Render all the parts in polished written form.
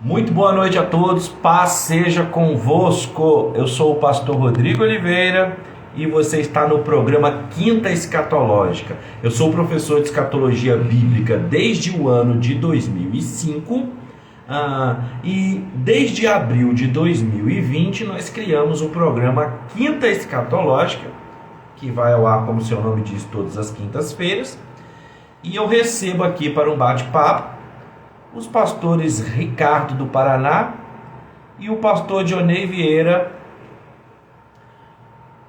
Muito boa noite a todos, paz seja convosco. Eu sou o pastor Rodrigo Oliveira e você está no programa Quinta Escatológica. Eu sou professor de escatologia bíblica desde o ano de 2005 e desde abril de 2020 nós criamos o programa Quinta Escatológica, que vai ao ar, como seu nome diz, todas as quintas-feiras. E eu recebo aqui para um bate-papo os pastores Ricardo do Paraná e o pastor Dionei Vieira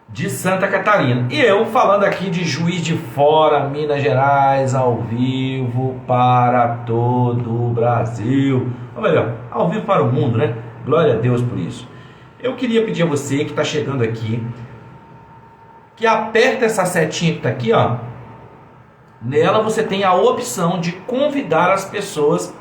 de Santa Catarina. E eu falando aqui de Juiz de Fora, Minas Gerais, ao vivo para todo o Brasil. Ou melhor, ao vivo para o mundo, né? Glória a Deus por isso. Eu queria pedir a você que está chegando aqui, que aperta essa setinha que está aqui, ó. Nela você tem a opção de convidar as pessoas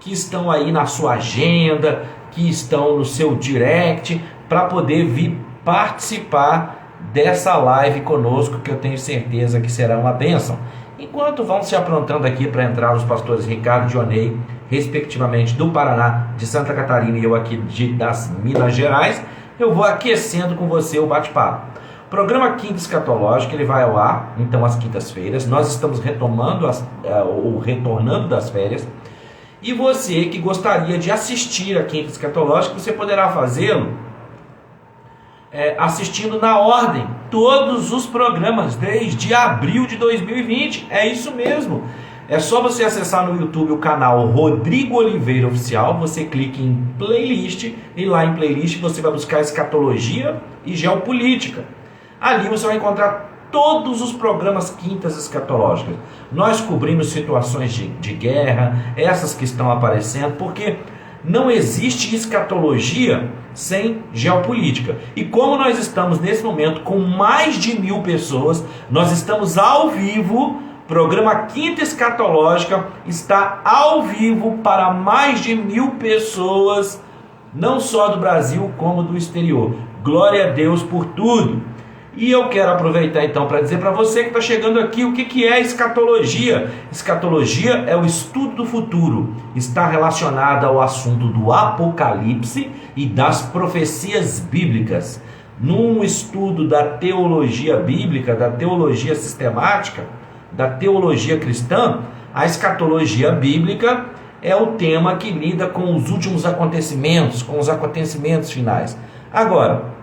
que estão aí na sua agenda, que estão no seu direct, para poder vir participar dessa live conosco, que eu tenho certeza que será uma bênção. Enquanto vão se aprontando aqui para entrar os pastores Ricardo e Dionei, respectivamente do Paraná, de Santa Catarina e eu aqui das Minas Gerais, eu vou aquecendo com você o bate-papo. O programa Quinta Escatológica, ele vai ao ar, então, às quintas-feiras. Nós estamos retornando das férias. E você que gostaria de assistir a Quinta Escatológica, você poderá fazê-lo assistindo na ordem todos os programas desde abril de 2020. É isso mesmo. É só você acessar no YouTube o canal Rodrigo Oliveira Oficial. Você clica em playlist e lá em playlist você vai buscar escatologia e geopolítica. Ali você vai encontrar todos os programas Quintas Escatológicas. Nós cobrimos situações de guerra, essas que estão aparecendo, porque não existe escatologia sem geopolítica. E como nós estamos nesse momento com mais de 1000 pessoas, nós estamos ao vivo. Programa Quinta Escatológica está ao vivo para mais de 1000 pessoas, não só do Brasil como do exterior. Glória a Deus por tudo. E eu quero aproveitar então para dizer para você que está chegando aqui o que é escatologia. Escatologia é o estudo do futuro, está relacionada ao assunto do Apocalipse e das profecias bíblicas. Num estudo da teologia bíblica, da teologia sistemática, da teologia cristã, a escatologia bíblica é o tema que lida com os últimos acontecimentos, com os acontecimentos finais. Agora,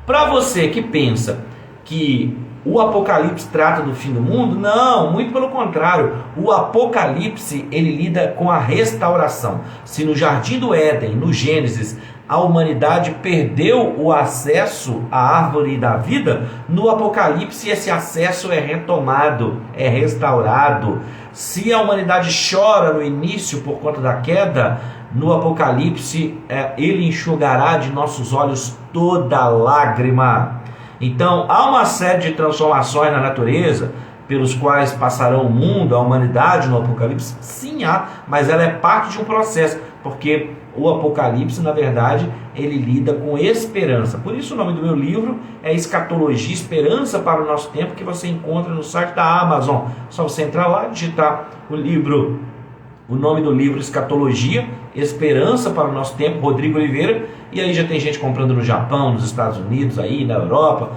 para você que pensa que o Apocalipse trata do fim do mundo, não, muito pelo contrário. O Apocalipse, ele lida com a restauração. Se no Jardim do Éden, no Gênesis, a humanidade perdeu o acesso à árvore da vida, no Apocalipse esse acesso é retomado, é restaurado. Se a humanidade chora no início por conta da queda, no Apocalipse ele enxugará de nossos olhos toda lágrima. Então há uma série de transformações na natureza pelos quais passarão o mundo, a humanidade no Apocalipse. Sim, há, mas ela é parte de um processo, porque o Apocalipse, na verdade, ele lida com esperança. Por isso o nome do meu livro é Escatologia, Esperança para o Nosso Tempo, que você encontra no site da Amazon. Só você entrar lá e digitar o nome do livro, Escatologia, Esperança para o Nosso Tempo, Rodrigo Oliveira, e aí já tem gente comprando no Japão, nos Estados Unidos, aí na Europa,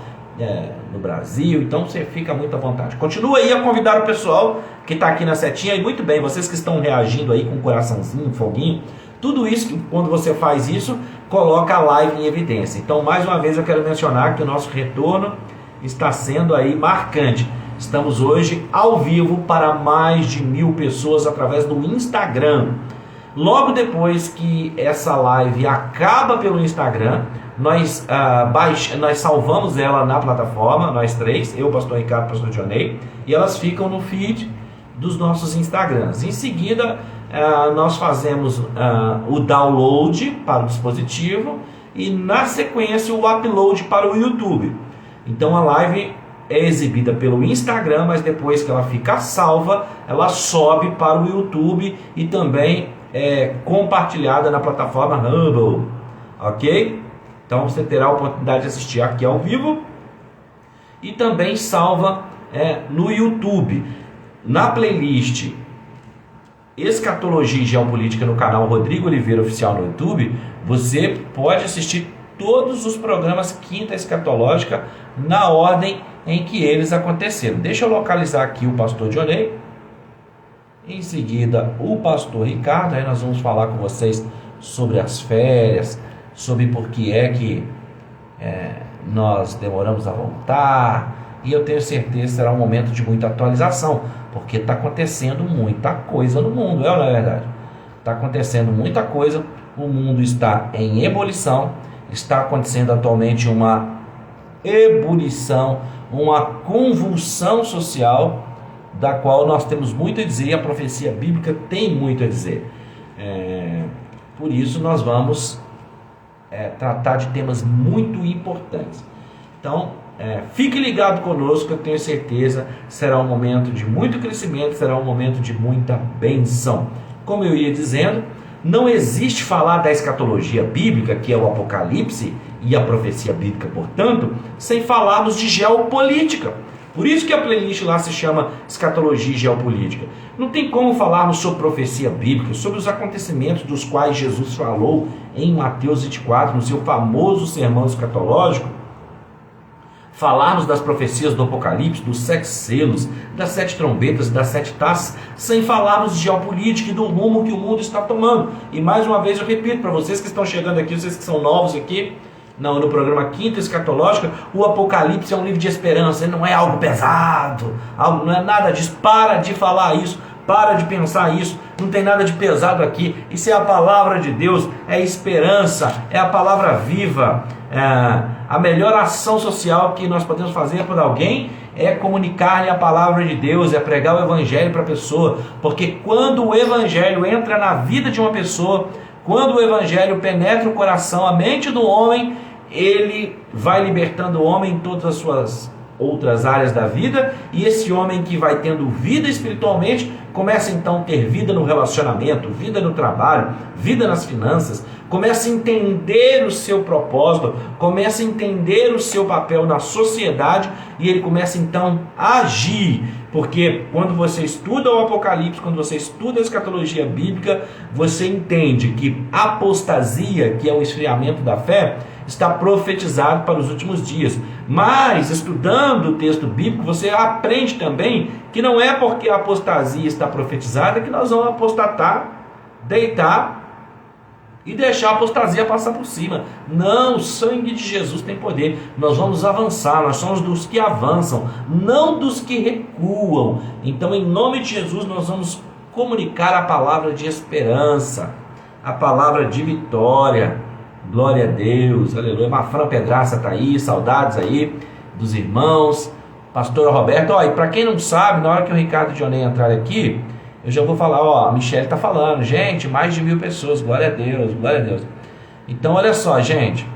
no Brasil, então você fica muito à vontade. Continua aí a convidar o pessoal que está aqui na setinha, e muito bem, vocês que estão reagindo aí com um coraçãozinho, foguinho, tudo isso, quando você faz isso, coloca a live em evidência. Então, mais uma vez eu quero mencionar que o nosso retorno está sendo aí marcante. Estamos hoje ao vivo para mais de 1000 pessoas através do Instagram. Logo depois que essa live acaba pelo Instagram, nós salvamos ela na plataforma, nós três, eu, pastor Ricardo, pastor Dionei, e elas ficam no feed dos nossos Instagrams. Em seguida, nós fazemos o download para o dispositivo e, na sequência, o upload para o YouTube. Então, a live é exibida pelo Instagram, mas depois que ela fica salva, ela sobe para o YouTube e também é compartilhada na plataforma Rumble, ok? Então você terá a oportunidade de assistir aqui ao vivo e também salva no YouTube. Na playlist Escatologia e Geopolítica no canal Rodrigo Oliveira Oficial no YouTube, você pode assistir todos os programas Quinta Escatológica na ordem em que eles aconteceram. Deixa eu localizar aqui o pastor Dionei, em seguida o pastor Ricardo, aí nós vamos falar com vocês sobre as férias, sobre por que é que nós demoramos a voltar, e eu tenho certeza que será um momento de muita atualização, porque está acontecendo muita coisa no mundo, não é verdade? Está acontecendo muita coisa, o mundo está em ebulição, está acontecendo atualmente uma ebulição, uma convulsão social, da qual nós temos muito a dizer, e a profecia bíblica tem muito a dizer. Por isso nós vamos tratar de temas muito importantes. Então, fique ligado conosco, eu tenho certeza, será um momento de muito crescimento, será um momento de muita bênção. Como eu ia dizendo, não existe falar da escatologia bíblica, que é o Apocalipse e a profecia bíblica, portanto, sem falarmos de geopolítica. Por isso que a playlist lá se chama Escatologia e Geopolítica. Não tem como falarmos sobre profecia bíblica, sobre os acontecimentos dos quais Jesus falou em Mateus 24, no seu famoso sermão escatológico, falarmos das profecias do Apocalipse, dos 7 selos, das 7 trombetas, das 7 taças, sem falarmos de geopolítica e do rumo que o mundo está tomando. E mais uma vez eu repito para vocês que estão chegando aqui, vocês que são novos aqui, no programa Quinta Escatológica, o Apocalipse é um livro de esperança, ele não é algo pesado, não é nada disso. Para de falar isso, para de pensar isso, não tem nada de pesado aqui. Isso é a palavra de Deus, é esperança, é a palavra viva. A melhor ação social que nós podemos fazer por alguém é comunicar-lhe a palavra de Deus, é pregar o evangelho para a pessoa, porque quando o evangelho entra na vida de uma pessoa, quando o evangelho penetra o coração, a mente do homem, ele vai libertando o homem em todas as suas outras áreas da vida, e esse homem que vai tendo vida espiritualmente, começa então a ter vida no relacionamento, vida no trabalho, vida nas finanças, começa a entender o seu propósito, começa a entender o seu papel na sociedade, e ele começa então a agir, porque quando você estuda o Apocalipse, quando você estuda a escatologia bíblica, você entende que a apostasia, que é o esfriamento da fé, está profetizado para os últimos dias. Mas, estudando o texto bíblico, você aprende também que não é porque a apostasia está profetizada que nós vamos apostatar, deitar e deixar a apostasia passar por cima. Não, o sangue de Jesus tem poder. Nós vamos avançar, nós somos dos que avançam, não dos que recuam. Então, em nome de Jesus, nós vamos comunicar a palavra de esperança, a palavra de vitória. Glória a Deus, aleluia. Mafran Pedraça está aí, saudades aí dos irmãos. Pastor Roberto, e para quem não sabe, na hora que o Ricardo e o Dionei entrarem aqui, eu já vou falar, a Michelle está falando, gente, mais de 1000 pessoas, glória a Deus, glória a Deus. Então, olha só, gente,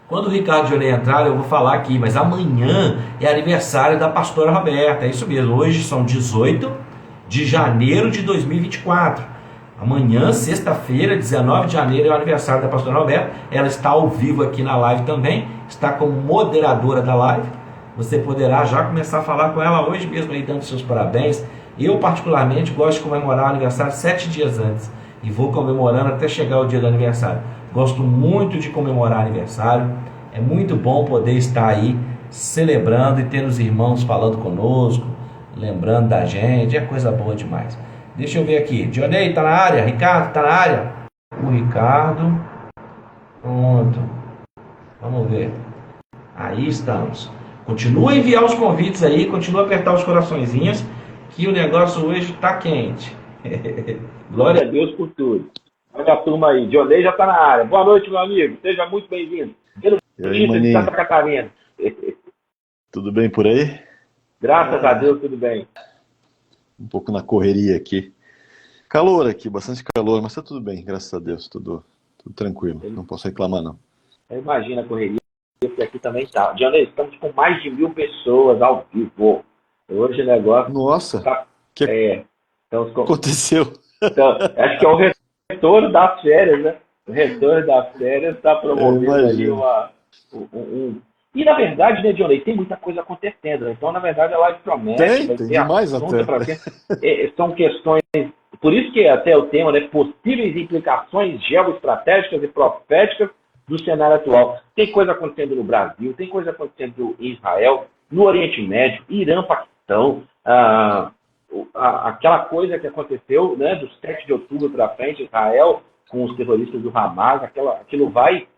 quando o Ricardo e o Dionei entrarem, eu vou falar aqui, mas amanhã é aniversário da pastora Roberta, é isso mesmo, hoje são 18 de janeiro de 2024. Amanhã, sexta-feira, 19 de janeiro, é o aniversário da pastora Roberta. Ela está ao vivo aqui na live também, está como moderadora da live. Você poderá já começar a falar com ela hoje mesmo, aí dando seus parabéns. Eu, particularmente, gosto de comemorar o aniversário 7 dias antes, e vou comemorando até chegar o dia do aniversário. Gosto muito de comemorar aniversário, é muito bom poder estar aí celebrando e ter os irmãos falando conosco, lembrando da gente, é coisa boa demais. Deixa eu ver aqui. Dionei está na área? Ricardo está na área? O Ricardo. Pronto. Vamos ver. Aí estamos. Continua a enviar os convites aí. Continua a apertar os coraçõezinhos. Que o negócio hoje está quente. Glória a Deus por tudo. Olha a turma aí. Dionei já está na área. Boa noite, meu amigo. Seja muito bem-vindo. De Santa Catarina. Tudo bem por aí? Graças a Deus, tudo bem. Um pouco na correria aqui. Calor aqui, bastante calor, mas tá tudo bem, graças a Deus, tudo tranquilo. Não posso reclamar, não. Imagina a correria, porque aqui também tá. Dionei, estamos com mais de 1000 pessoas ao vivo. Hoje o negócio... Nossa! Tá... Aconteceu? Então, acho que é o retorno das férias, né? O retorno das férias está promovendo ali E, na verdade, né, Dionei, tem muita coisa acontecendo. Né? Então, na verdade, a live promete. Tem demais até. São questões Por isso que até o tema, né, possíveis implicações geoestratégicas e proféticas do cenário atual. Tem coisa acontecendo no Brasil, tem coisa acontecendo em Israel, no Oriente Médio, Irã, Paquistão, aquela coisa que aconteceu, né, do 7 de outubro para frente, Israel, com os terroristas do Hamas, aquilo vai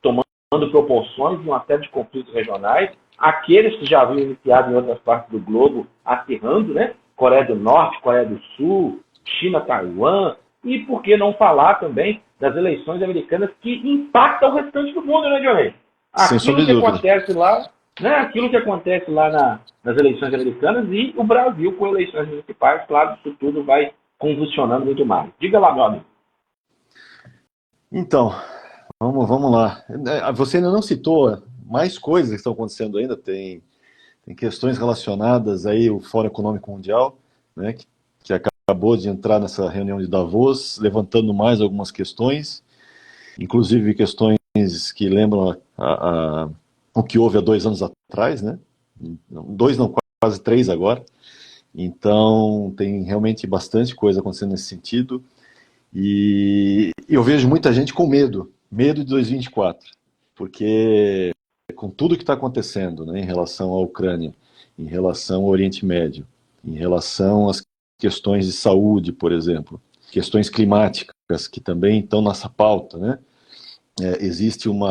tomando proporções de uma série de conflitos regionais, aqueles que já haviam iniciado em outras partes do globo, acirrando, né? Coreia do Norte, Coreia do Sul, China, Taiwan, e por que não falar também das eleições americanas que impactam o restante do mundo, né, Johnny? Aquilo que acontece lá, né, aquilo que acontece lá nas eleições americanas e o Brasil com eleições municipais, claro, isso tudo vai convulsionando muito mais. Diga lá, meu amigo. Então, vamos lá. Você ainda não citou mais coisas que estão acontecendo ainda, tem questões relacionadas aí ao Fórum Econômico Mundial, né, que acabou de entrar nessa reunião de Davos, levantando mais algumas questões, inclusive questões que lembram o que houve há 2 anos atrás, né? 2 não, quase 3 agora. Então, tem realmente bastante coisa acontecendo nesse sentido. E eu vejo muita gente com medo de 2024, porque com tudo que está acontecendo, né, em relação à Ucrânia, em relação ao Oriente Médio, em relação às questões de saúde, por exemplo, questões climáticas que também estão nessa pauta, né? Existe um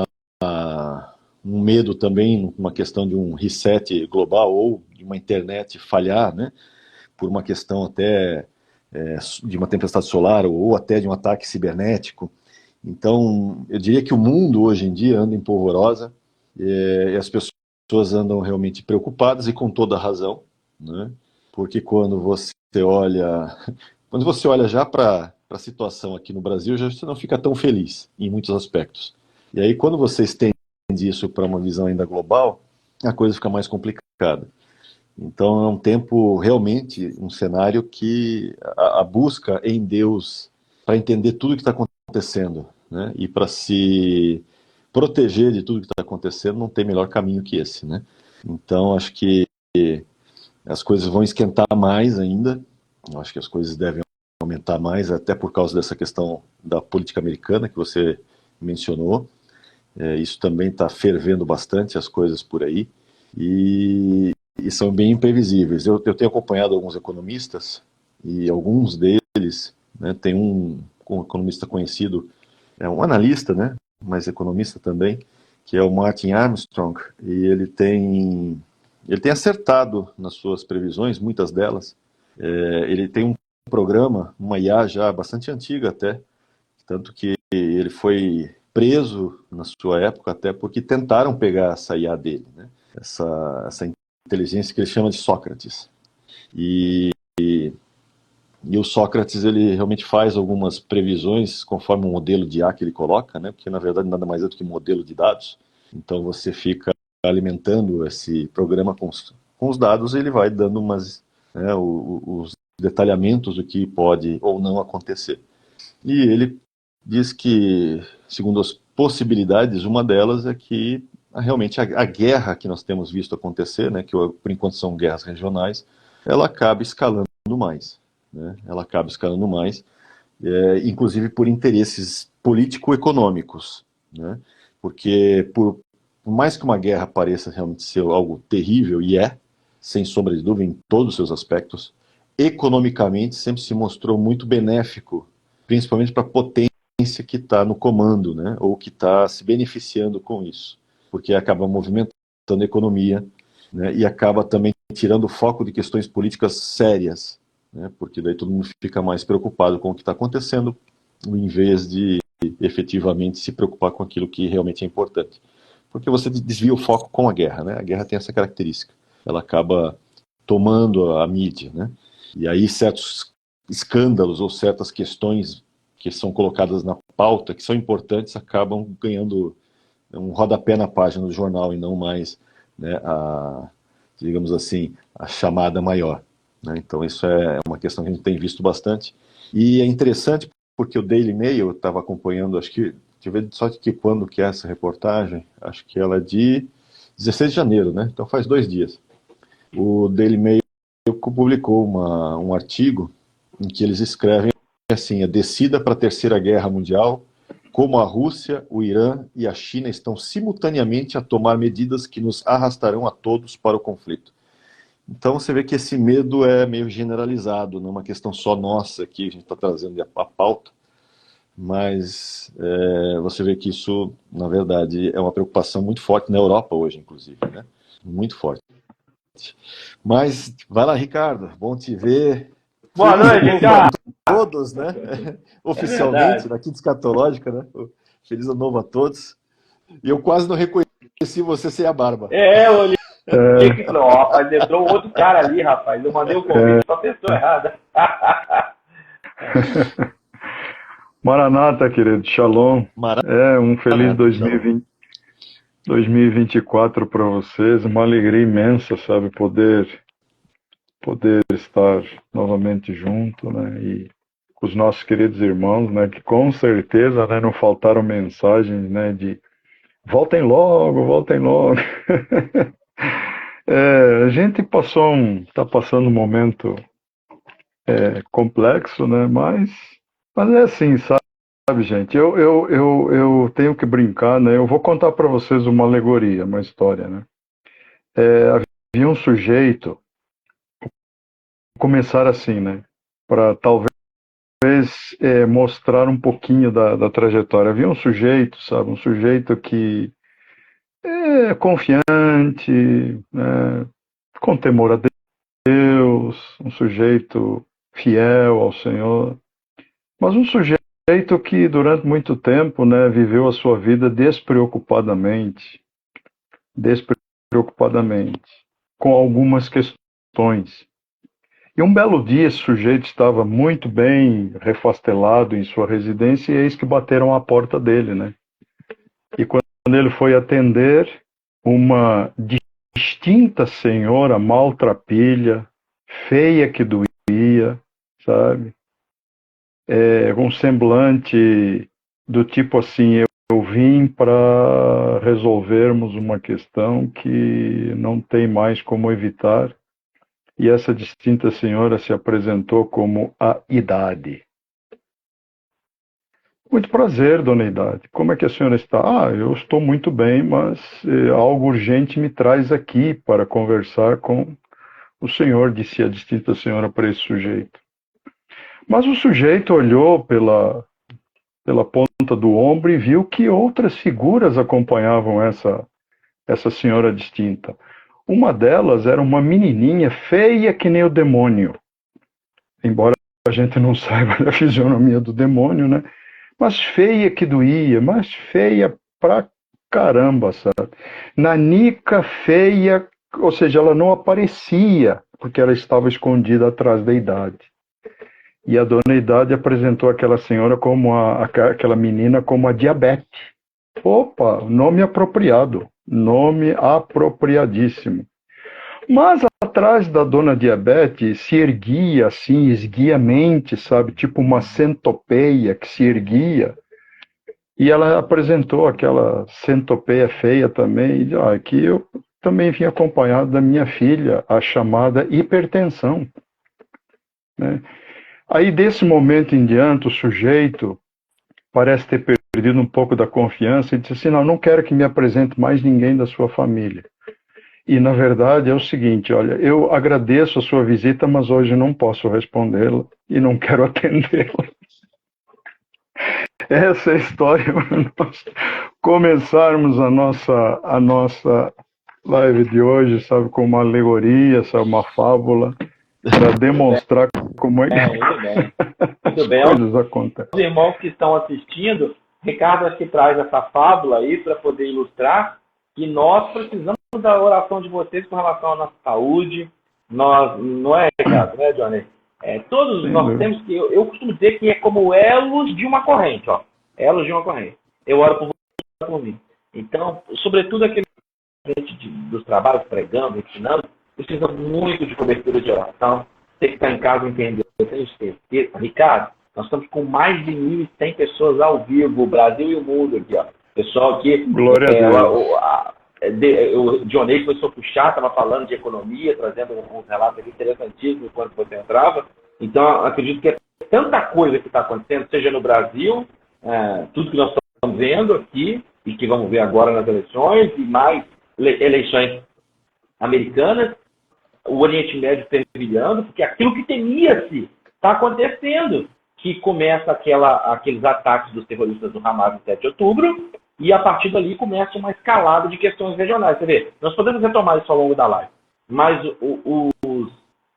medo também, uma questão de um reset global ou de uma internet falhar, né? Por uma questão até de uma tempestade solar ou até de um ataque cibernético. Então, eu diria que o mundo hoje em dia anda em polvorosa e as pessoas andam realmente preocupadas e com toda a razão, né? Porque quando você olha já para a situação aqui no Brasil, já você não fica tão feliz em muitos aspectos. E aí, quando você estende isso para uma visão ainda global, a coisa fica mais complicada. Então é um tempo realmente, um cenário que a busca em Deus para entender tudo o que está acontecendo, né? E para se proteger de tudo que está acontecendo, não tem melhor caminho que esse, né? Então acho que as coisas vão esquentar mais ainda, acho que as coisas devem aumentar mais, até por causa dessa questão da política americana que você mencionou. Isso também está fervendo bastante as coisas por aí. E são bem imprevisíveis. Eu tenho acompanhado alguns economistas e alguns deles, né, tem um economista conhecido, um analista, né, mas economista também, que é o Martin Armstrong, e ele tem acertado nas suas previsões, muitas delas. Ele tem um programa, uma IA já bastante antiga até, tanto que ele foi preso na sua época até porque tentaram pegar essa IA dele, né? Essa inteligência que ele chama de Sócrates. E o Sócrates, ele realmente faz algumas previsões conforme o modelo de IA que ele coloca, né? Porque na verdade nada mais é do que modelo de dados. Então você fica alimentando esse programa com os dados e ele vai dando os detalhamentos do que pode ou não acontecer. E ele diz que, segundo as possibilidades, uma delas é que realmente a guerra que nós temos visto acontecer, né, que por enquanto são guerras regionais, ela acaba escalando mais, né? Ela acaba escalando mais, inclusive por interesses político-econômicos, né? Porque por mais que uma guerra pareça realmente ser algo terrível, e sem sombra de dúvida, em todos os seus aspectos, economicamente sempre se mostrou muito benéfico, principalmente para a potência que está no comando, né, ou que está se beneficiando com isso, porque acaba movimentando a economia, né, e acaba também tirando o foco de questões políticas sérias, né, porque daí todo mundo fica mais preocupado com o que está acontecendo, em vez de efetivamente se preocupar com aquilo que realmente é importante. Porque você desvia o foco com a guerra, né? A guerra tem essa característica, ela acaba tomando a mídia, né? E aí certos escândalos ou certas questões que são colocadas na pauta, que são importantes, acabam ganhando um rodapé na página do jornal e não mais, né, digamos assim, a chamada maior, né? Então isso é uma questão que a gente tem visto bastante. E é interessante porque o Daily Mail, eu estava acompanhando, acho que, deixa eu ver só que quando que é essa reportagem, acho que ela é de 16 de janeiro, né? Então faz 2 dias. O Daily Mail publicou um artigo em que eles escrevem assim: a descida para a Terceira Guerra Mundial, como a Rússia, o Irã e a China estão simultaneamente a tomar medidas que nos arrastarão a todos para o conflito. Então você vê que esse medo é meio generalizado, não é uma questão só nossa que a gente está trazendo a pauta, mas você vê que isso, na verdade, é uma preocupação muito forte na Europa hoje, inclusive, né? Muito forte. Mas vai lá, Ricardo, bom te ver. Boa Feliz noite, ano novo Ricardo. a todos, né? Oficialmente, na Quinta Escatológica, né? Feliz ano novo a todos. E eu quase não reconheci você sem a barba. Eu olhei e falei, ó, rapaz, entrou outro cara ali, rapaz. Eu mandei o convite para a pessoa errada. Maranata, querido, Shalom. Um feliz 2024 para vocês, uma alegria imensa, sabe, poder estar novamente junto, né, e com os nossos queridos irmãos, né, que com certeza, né, não faltaram mensagens, né, de voltem logo, voltem logo. A gente está passando um momento complexo, né, mas é assim, sabe, gente, eu tenho que brincar, né? Eu vou contar para vocês uma alegoria, uma história, né? Havia um sujeito, começar assim, né? Para talvez mostrar um pouquinho da trajetória. Havia um sujeito, sabe? Um sujeito que é confiante, né? Com temor a Deus, um sujeito fiel ao Senhor, mas um sujeito que durante muito tempo, né, viveu a sua vida despreocupadamente, com algumas questões. E um belo dia esse sujeito estava muito bem refastelado em sua residência e eis que bateram à porta dele, né? E quando ele foi atender, uma distinta senhora maltrapilha, feia que doía, sabe? Com um semblante do tipo assim, eu vim para resolvermos uma questão que não tem mais como evitar. E essa distinta senhora se apresentou como a Idade. Muito prazer, dona Idade. Como é que a senhora está? Eu estou muito bem, mas algo urgente me traz aqui para conversar com o senhor, disse a distinta senhora para esse sujeito. Mas o sujeito olhou pela ponta do ombro e viu que outras figuras acompanhavam essa senhora distinta. Uma delas era uma menininha feia que nem o demônio. Embora a gente não saiba da fisionomia do demônio, né? Mas feia que doía, mas feia pra caramba, sabe? Nanica feia, ou seja, ela não aparecia, porque ela estava escondida atrás da idade. E a dona Idade apresentou aquela senhora aquela menina como a Diabetes. Opa, nome apropriado, nome apropriadíssimo. Mas atrás da dona Diabetes se erguia assim, esguiamente, sabe, tipo uma centopeia que se erguia. E ela apresentou aquela centopeia feia também, e disse, aqui eu também vim acompanhado da minha filha, a chamada hipertensão, né? Aí, desse momento em diante, o sujeito parece ter perdido um pouco da confiança e disse assim, não quero que me apresente mais ninguém da sua família. E, na verdade, é o seguinte, olha, eu agradeço a sua visita, mas hoje não posso respondê-la e não quero atendê-la. Essa é a história para nós começarmos a nossa live de hoje, sabe, com uma alegoria, sabe, uma fábula, para demonstrar como é que muito bem. as coisas acontecem. Os irmãos que estão assistindo, Ricardo aqui traz essa fábula aí para poder ilustrar que nós precisamos da oração de vocês com relação à nossa saúde. Nós, não é, Ricardo, né, Johnny? Todos nós temos que, eu costumo dizer que é como elos de uma corrente, ó. Elos de uma corrente. Eu oro por você, por mim. Então, sobretudo aquele dos trabalhos pregando, ensinando, precisa muito de cobertura de oração. Você que está em casa entendeu, eu tenho certeza. Ricardo, nós estamos com mais de 1.100 pessoas ao vivo, o Brasil e o mundo aqui, ó. Pessoal aqui. Glória a Deus. O Dionei começou a puxar, estava falando de economia, trazendo uns relatos aqui interessantíssimos quando você entrava. Então, acredito que é tanta coisa que está acontecendo, seja no Brasil, tudo que nós estamos vendo aqui, e que vamos ver agora nas eleições, e mais eleições americanas, o Oriente Médio fervilhando, porque aquilo que temia-se está acontecendo, que começa aqueles ataques dos terroristas do Hamas no 7 de outubro, e a partir dali começa uma escalada de questões regionais. Você vê, nós podemos retomar isso ao longo da live, mas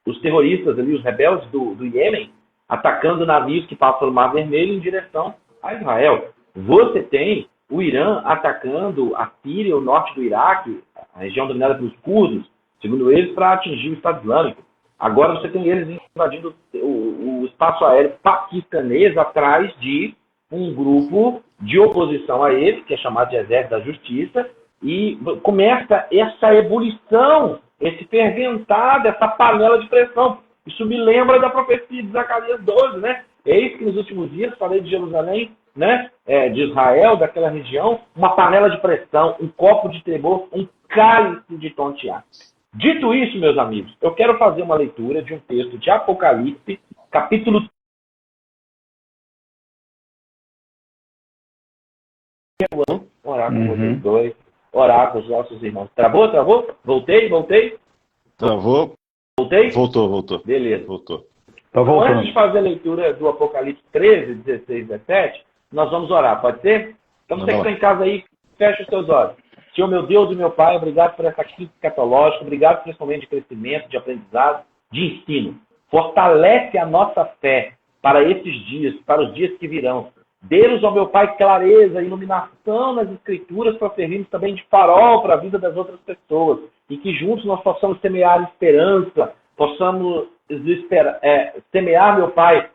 os terroristas ali, os rebeldes do Iêmen, atacando navios que passam pelo Mar Vermelho em direção a Israel. Você tem o Irã atacando a Síria, o norte do Iraque, a região dominada pelos curdos, segundo eles, para atingir o Estado Islâmico. Agora você tem eles invadindo o espaço aéreo paquistanês atrás de um grupo de oposição a eles, que é chamado de Exército da Justiça, e começa essa ebulição, esse ferventar dessa panela de pressão. Isso me lembra da profecia de Zacarias 12, né? Eis que nos últimos dias falei de Jerusalém, né? De Israel, daquela região, uma panela de pressão, um copo de tremor, um cálice de tontear. Dito isso, meus amigos, eu quero fazer uma leitura de um texto de Apocalipse, capítulo 3, orar com vocês dois, orar com os nossos irmãos. Travou? Voltei? Travou? Voltei? Voltou. Beleza. Voltou. Tá Então, voltando. antes de fazer a leitura do Apocalipse 13, 16, 17, nós vamos orar, pode ser? Então você que está em casa aí, fecha os seus olhos. Senhor, meu Deus e meu Pai, obrigado por essa crise escatológica, obrigado por esse momento de crescimento, de aprendizado, de ensino. Fortalece a nossa fé para esses dias, para os dias que virão. Dê-nos, ó meu Pai, clareza, iluminação nas Escrituras para servirmos também de farol para a vida das outras pessoas. E que juntos nós possamos semear esperança, possamos semear, meu Pai,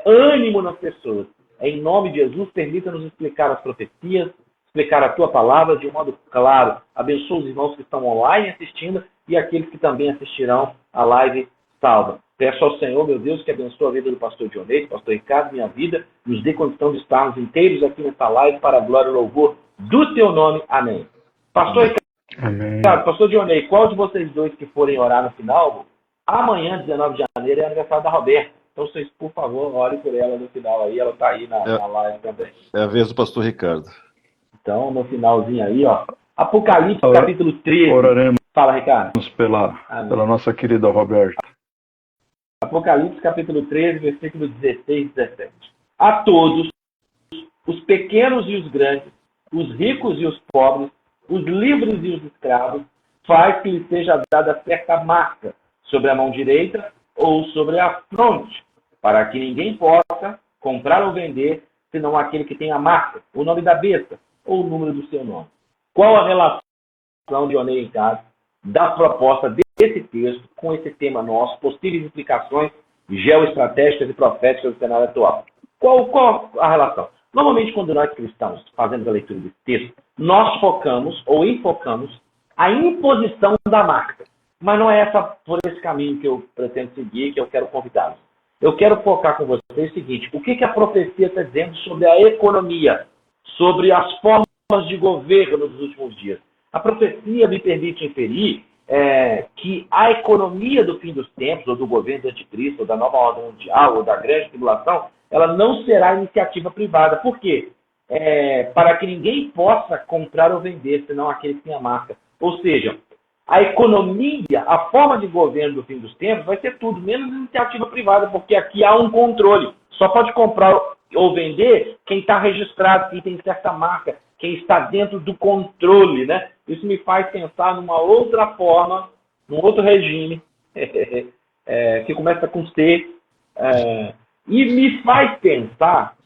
ânimo nas pessoas. Em nome de Jesus, permita-nos explicar as profecias, explicar a Tua palavra de um modo claro. Abençoa os irmãos que estão online assistindo e aqueles que também assistirão a live salva. Peço ao Senhor, meu Deus, que abençoe a vida do pastor Dionei, do pastor Ricardo, minha vida, nos dê condição de estarmos inteiros aqui nessa live para a glória e louvor do Teu nome. Amém. Pastor Ricardo, pastor Dionei, qual de vocês dois que forem orar no final, amanhã, 19 de janeiro, é aniversário da Roberta. Então, vocês, por favor, orem por ela no final aí, ela está aí na live também. É a vez do pastor Ricardo. Então, no finalzinho aí, ó, Apocalipse, capítulo 13. Oraremos Fala, Ricardo. pela nossa querida Roberta. Apocalipse, capítulo 13, versículo 16 e 17. A todos, os pequenos e os grandes, os ricos e os pobres, os livres e os escravos, faz que lhe seja dada certa marca sobre a mão direita ou sobre a fronte, para que ninguém possa comprar ou vender, senão aquele que tem a marca, o nome da besta ou o número do seu nome. Qual a relação de Onei em casa da proposta desse texto com esse tema nosso, possíveis implicações geoestratégicas e proféticas do cenário atual? Qual a relação? Normalmente, quando nós cristãos fazemos a leitura desse texto, nós focamos ou enfocamos a imposição da marca. Mas não é por esse caminho que eu pretendo seguir, que eu quero convidá-los. Eu quero focar com vocês o seguinte: o que a profecia está dizendo sobre a economia, sobre as formas de governo dos últimos dias? A profecia me permite inferir que a economia do fim dos tempos, ou do governo do anticristo, ou da nova ordem mundial, ou da grande tribulação, ela não será iniciativa privada. Por quê? Para que ninguém possa comprar ou vender, senão aquele que tem a marca. Ou seja, a economia, a forma de governo do fim dos tempos vai ser tudo, menos iniciativa privada, porque aqui há um controle. Só pode comprar ou vender quem está registrado, quem tem certa marca, quem está dentro do controle, né? Isso me faz pensar numa outra forma, num outro regime, que começa com C, e me faz pensar,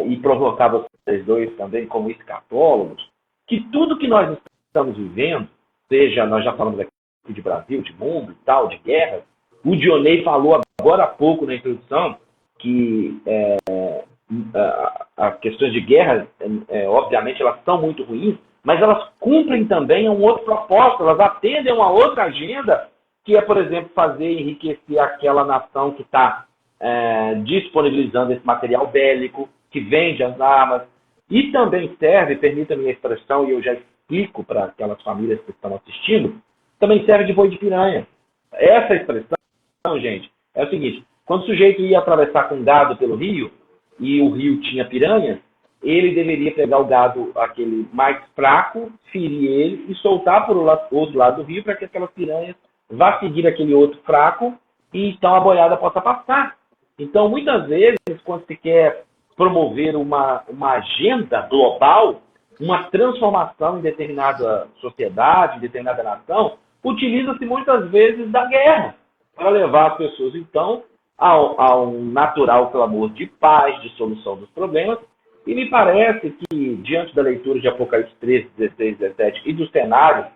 e provocar vocês dois também como escatólogos, que tudo que nós estamos vivendo, seja, nós já falamos aqui de Brasil, de mundo e tal, de guerra, o Dionei falou agora há pouco na introdução que as questões de guerra, obviamente, elas são muito ruins, mas elas cumprem também um outro propósito, elas atendem a uma outra agenda, que é, por exemplo, fazer enriquecer aquela nação que está disponibilizando esse material bélico, que vende as armas, e também serve, permita-me a expressão, e eu já explico para aquelas famílias que estão assistindo, também serve de boi de piranha. Essa expressão, gente, é o seguinte: Quando o sujeito ia atravessar com gado pelo rio, e o rio tinha piranhas, ele deveria pegar o gado, aquele mais fraco, ferir ele e soltar por outro lado do rio para que aquelas piranhas vá seguir aquele outro fraco e então a boiada possa passar. Então, muitas vezes, quando se quer promover uma agenda global, uma transformação em determinada sociedade, em determinada nação, utiliza-se muitas vezes da guerra para levar as pessoas, então, ao natural clamor de paz, de solução dos problemas. E me parece que, diante da leitura de Apocalipse 13, 16, 17 e do cenário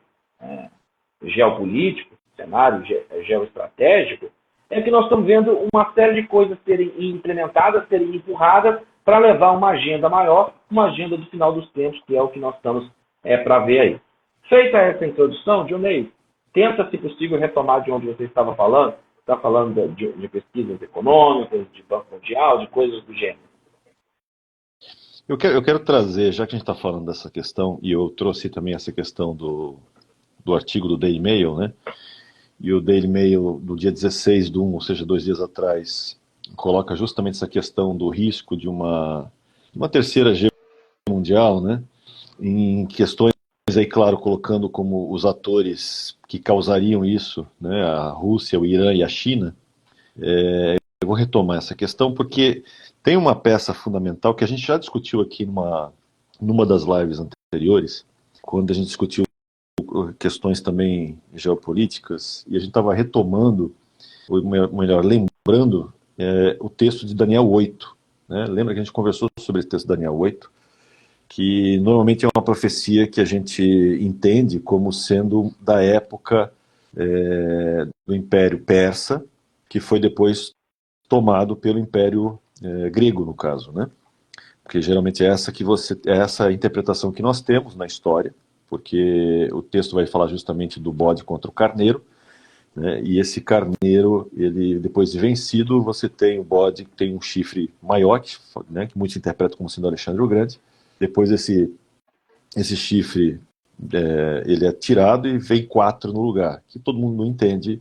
geopolítico, cenário geoestratégico, é que nós estamos vendo uma série de coisas serem implementadas, serem empurradas para levar uma agenda maior, uma agenda do final dos tempos, que é o que nós estamos para ver aí. Feita essa introdução, Dionei, tenta, se possível, retomar de onde você estava falando. Está falando de pesquisas econômicas, de Banco Mundial, de coisas do gênero. Eu quero trazer, já que a gente está falando dessa questão, e eu trouxe também essa questão do artigo do Daily Mail, né? E o Daily Mail, do dia 16/1, ou seja, 2 dias atrás, coloca justamente essa questão do risco de uma terceira guerra mundial, né? Em questões aí, claro, colocando como os atores que causariam isso, né? A Rússia, o Irã e a China. Eu vou retomar essa questão porque tem uma peça fundamental que a gente já discutiu aqui numa das lives anteriores, quando a gente discutiu questões também geopolíticas, e a gente estava retomando, ou melhor, lembrando o texto de Daniel 8. Né? Lembra que a gente conversou sobre esse texto de Daniel 8? Que normalmente é uma profecia que a gente entende como sendo da época do Império Persa, que foi depois tomado pelo Império grego, no caso, né? Porque geralmente é essa a interpretação que nós temos na história, porque o texto vai falar justamente do bode contra o carneiro, né? E esse carneiro, ele depois de vencido, você tem o bode que tem um chifre maior, né, que muitos interpretam como sendo Alexandre o Grande. Depois esse chifre, ele é tirado e vem 4 no lugar, que todo mundo entende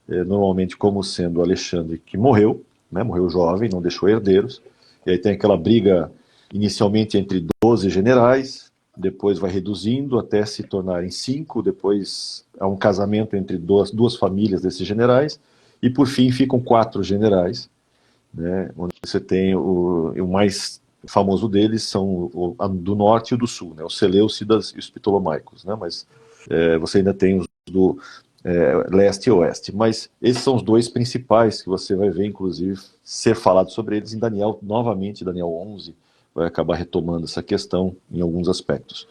normalmente como sendo Alexandre, que morreu, né, morreu jovem, não deixou herdeiros, e aí tem aquela briga inicialmente entre 12 generais, depois vai reduzindo até se tornarem 5, depois há um casamento entre duas famílias desses generais, e por fim ficam 4 generais, né, onde você tem o mais famoso deles são do norte e o do sul, né, os Seleucidas e os Ptolomaicos, né, mas você ainda tem os do leste e oeste, mas esses são os 2 principais que você vai ver, inclusive, ser falado sobre eles em Daniel, novamente, Daniel 11, vai acabar retomando essa questão em alguns aspectos.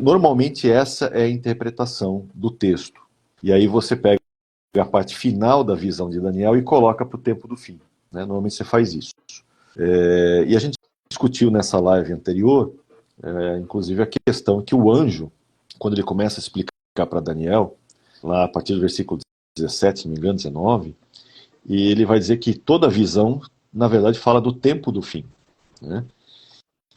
Normalmente essa é a interpretação do texto, e aí você pega a parte final da visão de Daniel e coloca para o tempo do fim, né? Normalmente você faz isso. E a gente discutiu nessa live anterior, inclusive a questão que o anjo, quando ele começa a explicar para Daniel, lá a partir do versículo 17, se não me engano, 19, e ele vai dizer que toda visão, na verdade, fala do tempo do fim, né?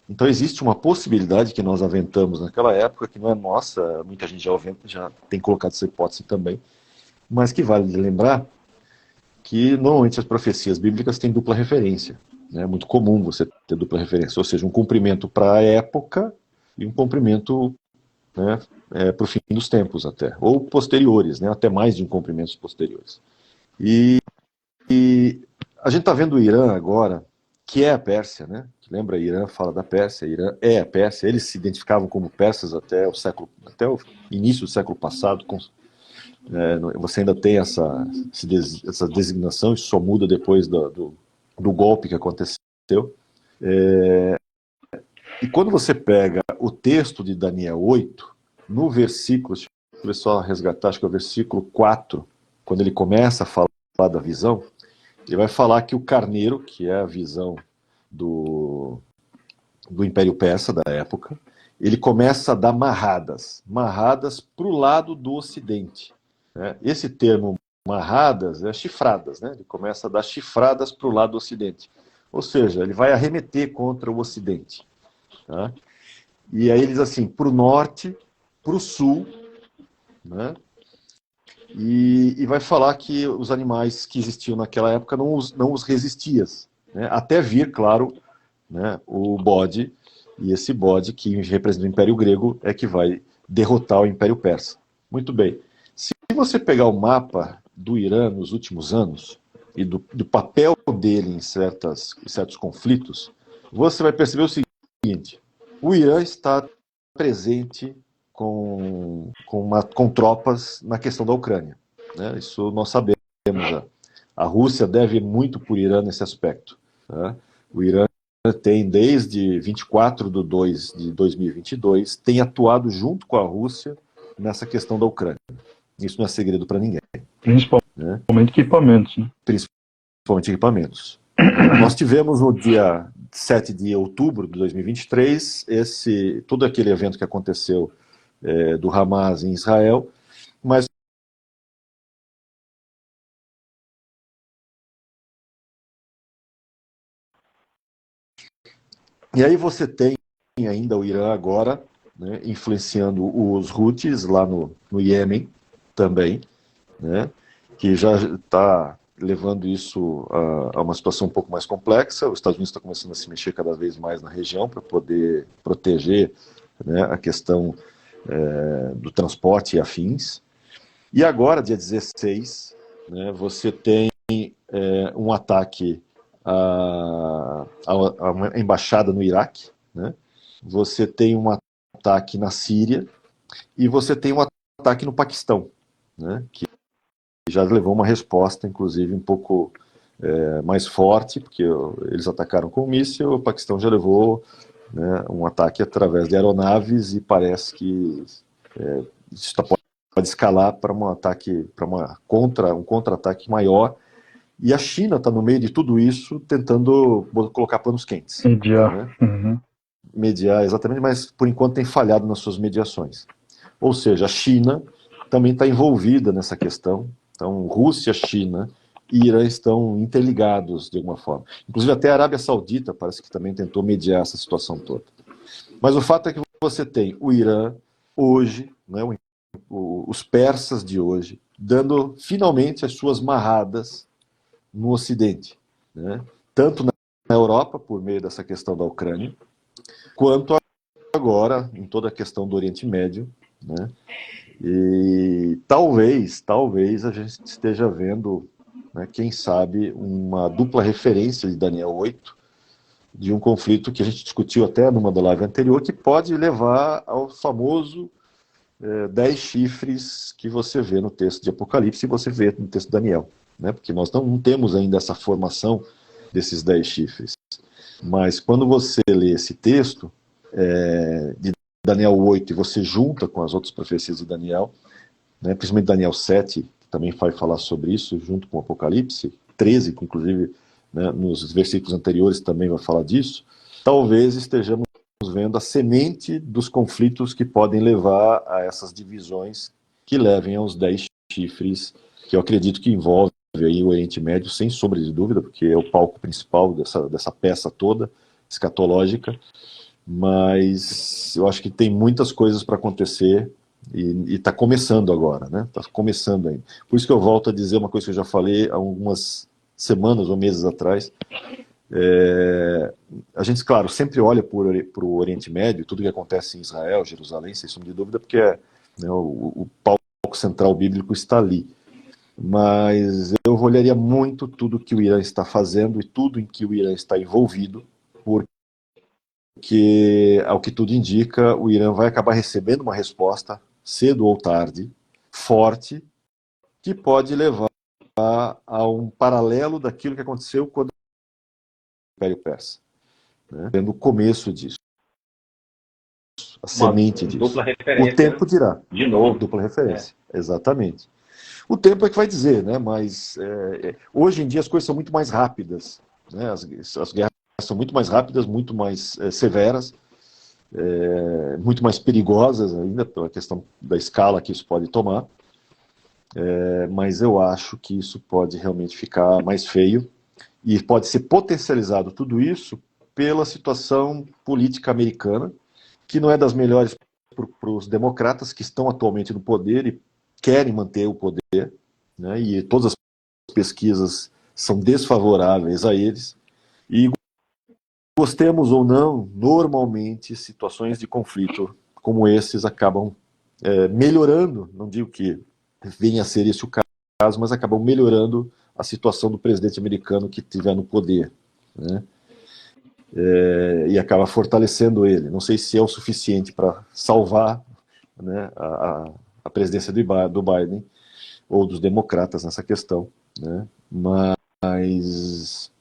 Então existe uma possibilidade que nós aventamos naquela época, que não é nossa, muita gente já tem colocado essa hipótese também, mas que vale lembrar que normalmente as profecias bíblicas têm dupla referência. É muito comum você ter dupla referência, ou seja, um cumprimento para a época e um cumprimento, né, para o fim dos tempos até, ou posteriores, né, até mais de um cumprimento posteriores. E a gente está vendo o Irã agora, que é a Pérsia, né? Lembra, Irã fala da Pérsia, Irã é a Pérsia, eles se identificavam como persas até o início do século passado. Você ainda tem essa designação, isso só muda depois do golpe que aconteceu. E quando você pega o texto de Daniel 8, no versículo, deixa eu ver só resgatar, acho que é o versículo 4, quando ele começa a falar da visão, ele vai falar que o carneiro, que é a visão do Império Persa da época, ele começa a dar marradas para o lado do Ocidente. Né? Esse termo marradas é chifradas, né? Ele começa a dar chifradas para o lado do Ocidente. Ou seja, ele vai arremeter contra o Ocidente. Tá? E aí ele diz assim, para o norte, para o sul, né? e vai falar que os animais que existiam naquela época não os resistiam, né? Até vir, claro, né, o bode, e esse bode que representa o Império Grego é que vai derrotar o Império Persa. Muito bem. Se você pegar o mapa do Irã nos últimos anos e do papel dele em certos conflitos, você vai perceber o seguinte: o Irã está presente com tropas na questão da Ucrânia, né? Isso nós sabemos já. A Rússia deve muito por Irã nesse aspecto, tá? O Irã tem, desde 24/2 de 2022, tem atuado junto com a Rússia nessa questão da Ucrânia. Isso não é segredo para ninguém. Principalmente equipamentos, né? Principalmente equipamentos. Nós tivemos no dia 7 de outubro de 2023 todo aquele evento que aconteceu do Hamas em Israel, mas e aí você tem ainda o Irã agora, né, influenciando os Houthis lá no Iêmen também, né, que já está levando isso a uma situação um pouco mais complexa. Os Estados Unidos estão começando a se mexer cada vez mais na região para poder proteger, né, a questão do transporte e afins. E agora, dia 16, né, você tem um ataque à embaixada no Iraque, né? Você tem um ataque na Síria e você tem um ataque no Paquistão, né, que já levou uma resposta, inclusive, um pouco mais forte, porque eles atacaram com míssil, o Paquistão já levou, né, um ataque através de aeronaves e parece que isso pode escalar para um contra-ataque maior. E a China está no meio de tudo isso, tentando colocar panos quentes. Mediar. Né? Uhum. Mediar, exatamente, mas por enquanto tem falhado nas suas mediações. Ou seja, a China também está envolvida nessa questão. Então, Rússia, China e Irã estão interligados de alguma forma. Inclusive até a Arábia Saudita parece que também tentou mediar essa situação toda. Mas o fato é que você tem o Irã hoje, né, os persas de hoje, dando finalmente as suas marradas no Ocidente, né? Tanto na Europa, por meio dessa questão da Ucrânia, quanto agora em toda a questão do Oriente Médio, né? E talvez a gente esteja vendo, né, quem sabe, uma dupla referência de Daniel 8, de um conflito que a gente discutiu até numa da live anterior, que pode levar ao famoso 10 chifres que você vê no texto de Apocalipse e você vê no texto de Daniel, né? Porque nós não temos ainda essa formação desses 10 chifres. Mas quando você lê esse texto de Daniel 8 e você junta com as outras profecias de Daniel, né, principalmente Daniel 7, que também vai falar sobre isso, junto com Apocalipse 13, que inclusive, né, nos versículos anteriores também vai falar disso, talvez estejamos vendo a semente dos conflitos que podem levar a essas divisões que levem aos 10 chifres, que eu acredito que envolve aí o Oriente Médio, sem sombra de dúvida, porque é o palco principal dessa peça toda, escatológica, mas eu acho que tem muitas coisas para acontecer e está começando agora, né? Está começando ainda. Por isso que eu volto a dizer uma coisa que eu já falei há algumas semanas ou meses atrás. A gente, claro, sempre olha para o Oriente Médio, tudo que acontece em Israel, Jerusalém, sem sombra de dúvida, porque né, o palco central bíblico está ali. Mas eu olharia muito tudo que o Irã está fazendo e tudo em que o Irã está envolvido, porque, ao que tudo indica, o Irã vai acabar recebendo uma resposta, cedo ou tarde, forte, que pode levar a um paralelo daquilo que aconteceu quando o Império Persa, né? No começo disso, a semente disso. Dupla referência. O tempo dirá. De novo. Dupla referência, exatamente. O tempo é que vai dizer, né? Mas hoje em dia as coisas são muito mais rápidas, né? As guerras são muito mais rápidas, muito mais severas, muito mais perigosas ainda pela questão da escala que isso pode tomar. Mas eu acho que isso pode realmente ficar mais feio e pode ser potencializado tudo isso pela situação política americana, que não é das melhores para os democratas que estão atualmente no poder e querem manter o poder, né, e todas as pesquisas são desfavoráveis a eles. E gostemos ou não, normalmente situações de conflito como esses acabam melhorando, não digo que venha a ser esse o caso, mas acabam melhorando a situação do presidente americano que estiver no poder, né? E acaba fortalecendo ele. Não sei se é o suficiente para salvar, né, a presidência do Biden ou dos democratas nessa questão, né? Mas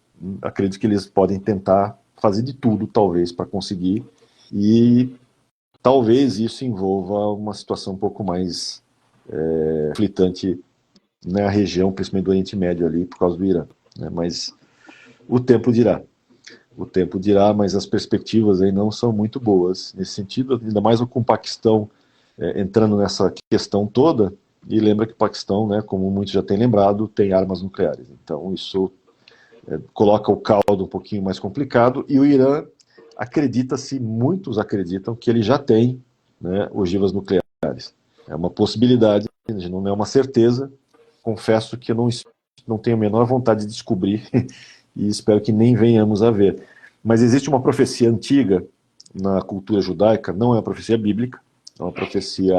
acredito que eles podem tentar fazer de tudo, talvez, para conseguir, e talvez isso envolva uma situação um pouco mais conflitante na região, principalmente do Oriente Médio ali, por causa do Irã, né? Mas o tempo dirá. O tempo dirá, mas as perspectivas aí não são muito boas nesse sentido, ainda mais com o Paquistão entrando nessa questão toda. E lembra que o Paquistão, né, como muitos já têm lembrado, tem armas nucleares. Então isso coloca o caldo um pouquinho mais complicado. E o Irã acredita-se, muitos acreditam que ele já tem, né, ogivas nucleares. É uma possibilidade, não é uma certeza. Confesso que eu não tenho a menor vontade de descobrir e espero que nem venhamos a ver. Mas existe uma profecia antiga na cultura judaica, não é uma profecia bíblica, é uma profecia,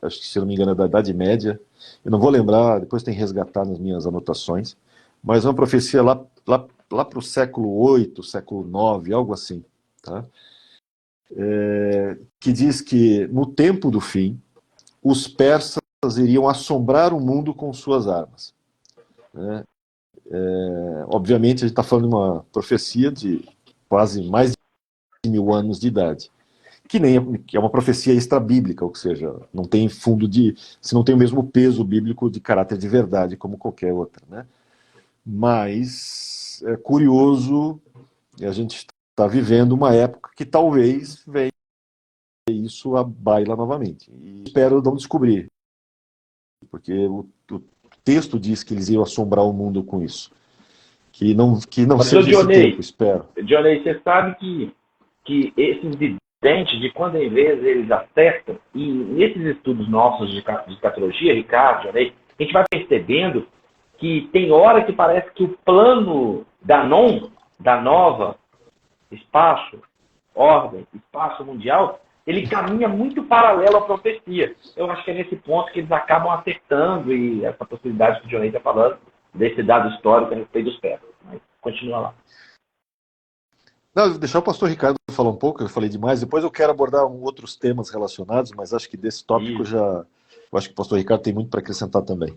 acho que se não me engano é da Idade Média, eu não vou lembrar, depois tem que resgatar nas minhas anotações, mas é uma profecia lá para o século VIII, século IX, algo assim, tá? Que diz que no tempo do fim, os persas iriam assombrar o mundo com suas armas, né? Obviamente a gente está falando de uma profecia de quase mais de 1000 anos de idade, que é uma profecia extra-bíblica, ou seja, não tem fundo se não tem o mesmo peso bíblico de caráter de verdade como qualquer outra, né? Mas é curioso, a gente está vivendo uma época que talvez venha isso à baila novamente. E espero não descobrir, porque o texto diz que eles iam assombrar o mundo com isso. Que não seja esse tempo, espero. Johnny, você sabe que esses videntes, de quando em vez eles acertam, e nesses estudos nossos de escatologia, Ricardo, Johnny, a gente vai percebendo que tem hora que parece que o plano da nova espaço, ordem, espaço mundial, ele caminha muito paralelo à profecia. Eu acho que é nesse ponto que eles acabam acertando, e essa possibilidade que o Johnny está falando, desse dado histórico a respeito dos persas. Mas continua lá. Não, deixar o pastor Ricardo falar um pouco, eu falei demais, depois eu quero abordar outros temas relacionados, mas acho que desse tópico eu acho que o pastor Ricardo tem muito para acrescentar também.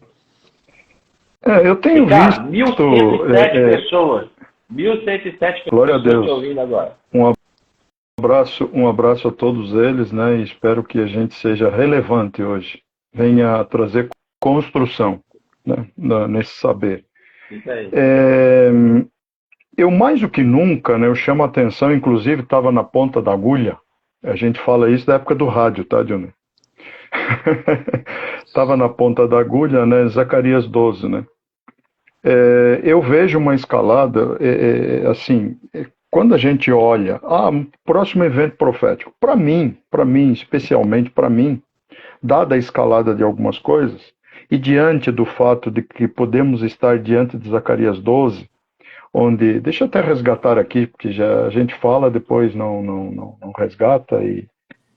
Eu tenho Ricardo, visto... 1.107 pessoas. 1.107 Glória a Deus. Te ouvindo agora. Um abraço a todos eles, né? E espero que a gente seja relevante hoje. Venha trazer construção, né, nesse saber. Isso aí. Eu mais do que nunca, né, eu chamo a atenção, inclusive estava na ponta da agulha, a gente fala isso da época do rádio, tá, Johnny? Estava na ponta da agulha, né, Zacarias 12, né? Eu vejo uma escalada, assim, quando a gente olha, próximo evento profético, para mim, especialmente para mim, dada a escalada de algumas coisas, e diante do fato de que podemos estar diante de Zacarias 12, onde, deixa eu até resgatar aqui, porque já a gente fala, depois não resgata, e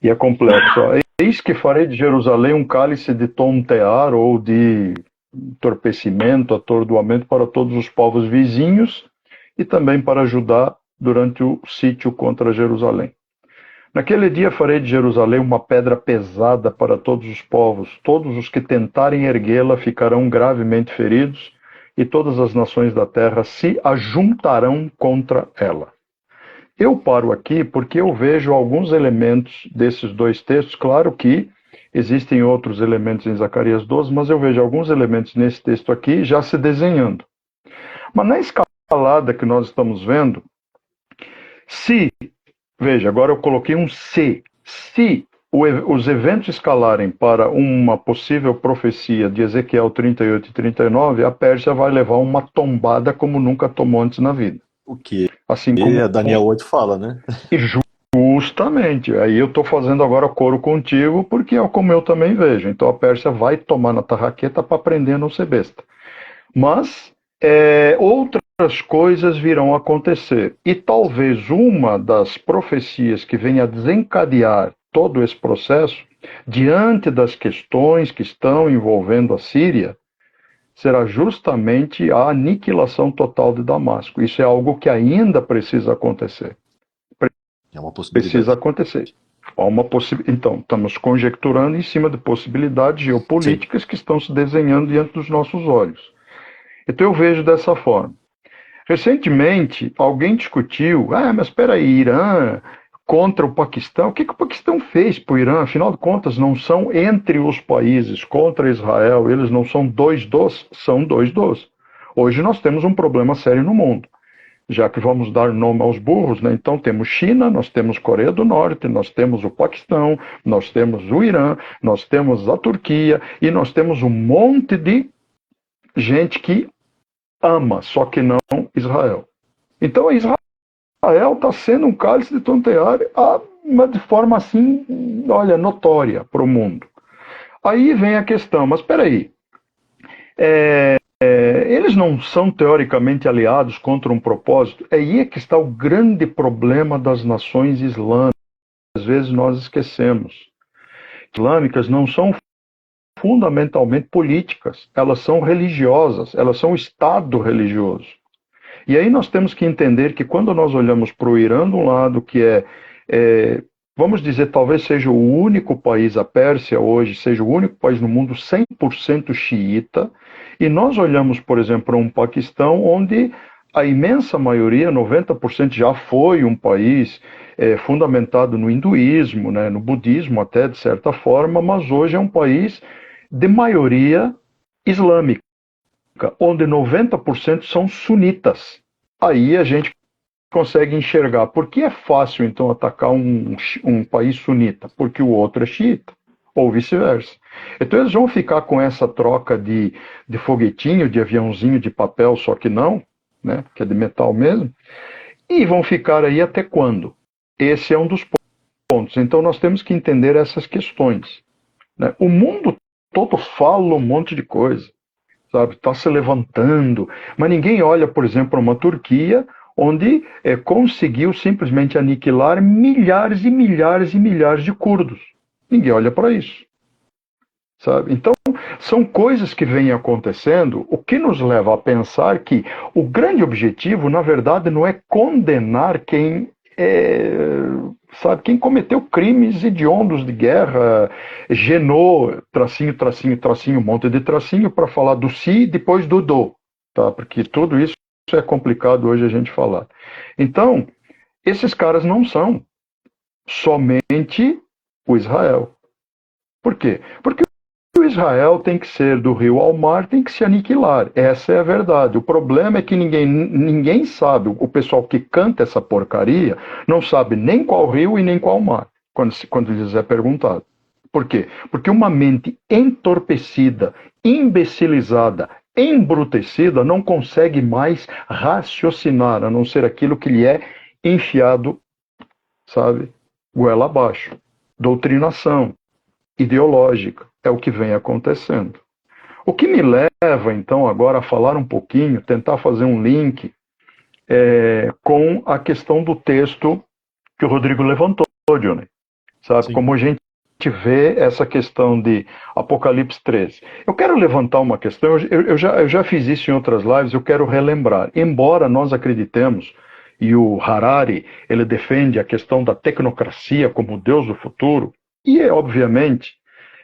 é complexo. Eis que farei de Jerusalém um cálice de tontear, ou de entorpecimento, atordoamento para todos os povos vizinhos, e também para Judá durante o sítio contra Jerusalém. Naquele dia farei de Jerusalém uma pedra pesada para todos os povos, todos os que tentarem erguê-la ficarão gravemente feridos, e todas as nações da terra se ajuntarão contra ela. Eu paro aqui porque eu vejo alguns elementos desses dois textos, claro que existem outros elementos em Zacarias 12, mas eu vejo alguns elementos nesse texto aqui já se desenhando. Mas na escalada que nós estamos vendo, veja, agora eu coloquei um se os eventos escalarem para uma possível profecia de Ezequiel 38 e 39, a Pérsia vai levar uma tombada como nunca tomou antes na vida. O que assim como Daniel 8 fala, né? E Justamente. Aí eu estou fazendo agora coro contigo, porque é como eu também vejo. Então a Pérsia vai tomar na tarraqueta para aprender a não ser besta. Mas outras coisas virão acontecer. E talvez uma das profecias que venha a desencadear todo esse processo, diante das questões que estão envolvendo a Síria, será justamente a aniquilação total de Damasco. Isso é algo que ainda precisa acontecer. É uma Precisa possibilidade. acontecer. Então, estamos conjecturando em cima de possibilidades geopolíticas que estão se desenhando diante dos nossos olhos. Então eu vejo dessa forma. Recentemente, alguém discutiu, mas espera aí, Irã contra o Paquistão. O que o Paquistão fez para o Irã? Afinal de contas, não são entre os países contra Israel, eles não são dois dos, são dois dos. Hoje nós temos um problema sério no mundo. Já que vamos dar nome aos burros, né? Então temos China, nós temos Coreia do Norte, nós temos o Paquistão, nós temos o Irã, nós temos a Turquia e nós temos um monte de gente que ama, só que não Israel. Então Israel está sendo um cálice de tontear de forma assim, olha, notória para o mundo. Aí vem a questão, mas espera aí, eles não são teoricamente aliados contra um propósito? Aí é que está o grande problema das nações islâmicas. Às vezes nós esquecemos. Islâmicas não são fundamentalmente políticas, elas são religiosas, elas são o Estado religioso. E aí nós temos que entender que quando nós olhamos para o Irã de um lado, que vamos dizer, talvez seja o único país, a Pérsia hoje, seja o único país no mundo 100% xiita, e nós olhamos, por exemplo, para um Paquistão onde a imensa maioria, 90%, já foi um país fundamentado no hinduísmo, né, no budismo até, de certa forma, mas hoje é um país de maioria islâmica, onde 90% são sunitas. Aí a gente consegue enxergar por que é fácil, então, atacar um país sunita, porque o outro é xiita, ou vice-versa. Então eles vão ficar com essa troca de foguetinho, de aviãozinho de papel, só que não, né, que é de metal mesmo, e vão ficar aí até quando? Esse é um dos pontos. Então nós temos que entender essas questões, né? O mundo todo fala um monte de coisa, sabe? Está se levantando, mas ninguém olha, por exemplo, para uma Turquia onde conseguiu simplesmente aniquilar milhares e milhares e milhares de curdos. Ninguém olha para isso, sabe? Então, são coisas que vêm acontecendo, o que nos leva a pensar que o grande objetivo, na verdade, não é condenar quem quem cometeu crimes hediondos de guerra, genou, tracinho, tracinho, tracinho, um monte de tracinho para falar do si e depois do do, tá? Porque tudo isso é complicado hoje a gente falar. Então, esses caras não são somente o Israel. Por quê? Porque o Israel tem que ser do rio ao mar, tem que se aniquilar. Essa é a verdade. O problema é que ninguém sabe, o pessoal que canta essa porcaria não sabe nem qual rio e nem qual mar, quando lhes é perguntado. Por quê? Porque uma mente entorpecida, imbecilizada, embrutecida, não consegue mais raciocinar, a não ser aquilo que lhe é enfiado, sabe, goela abaixo. Doutrinação ideológica é o que vem acontecendo. O que me leva, então, agora a falar um pouquinho, tentar fazer um link com a questão do texto que o Rodrigo levantou, Johnny. Sabe, Sim. como a gente vê essa questão de Apocalipse 13. Eu quero levantar uma questão, eu já fiz isso em outras lives, eu quero relembrar. Embora nós acreditemos, e o Harari, ele defende a questão da tecnocracia como Deus do futuro, e obviamente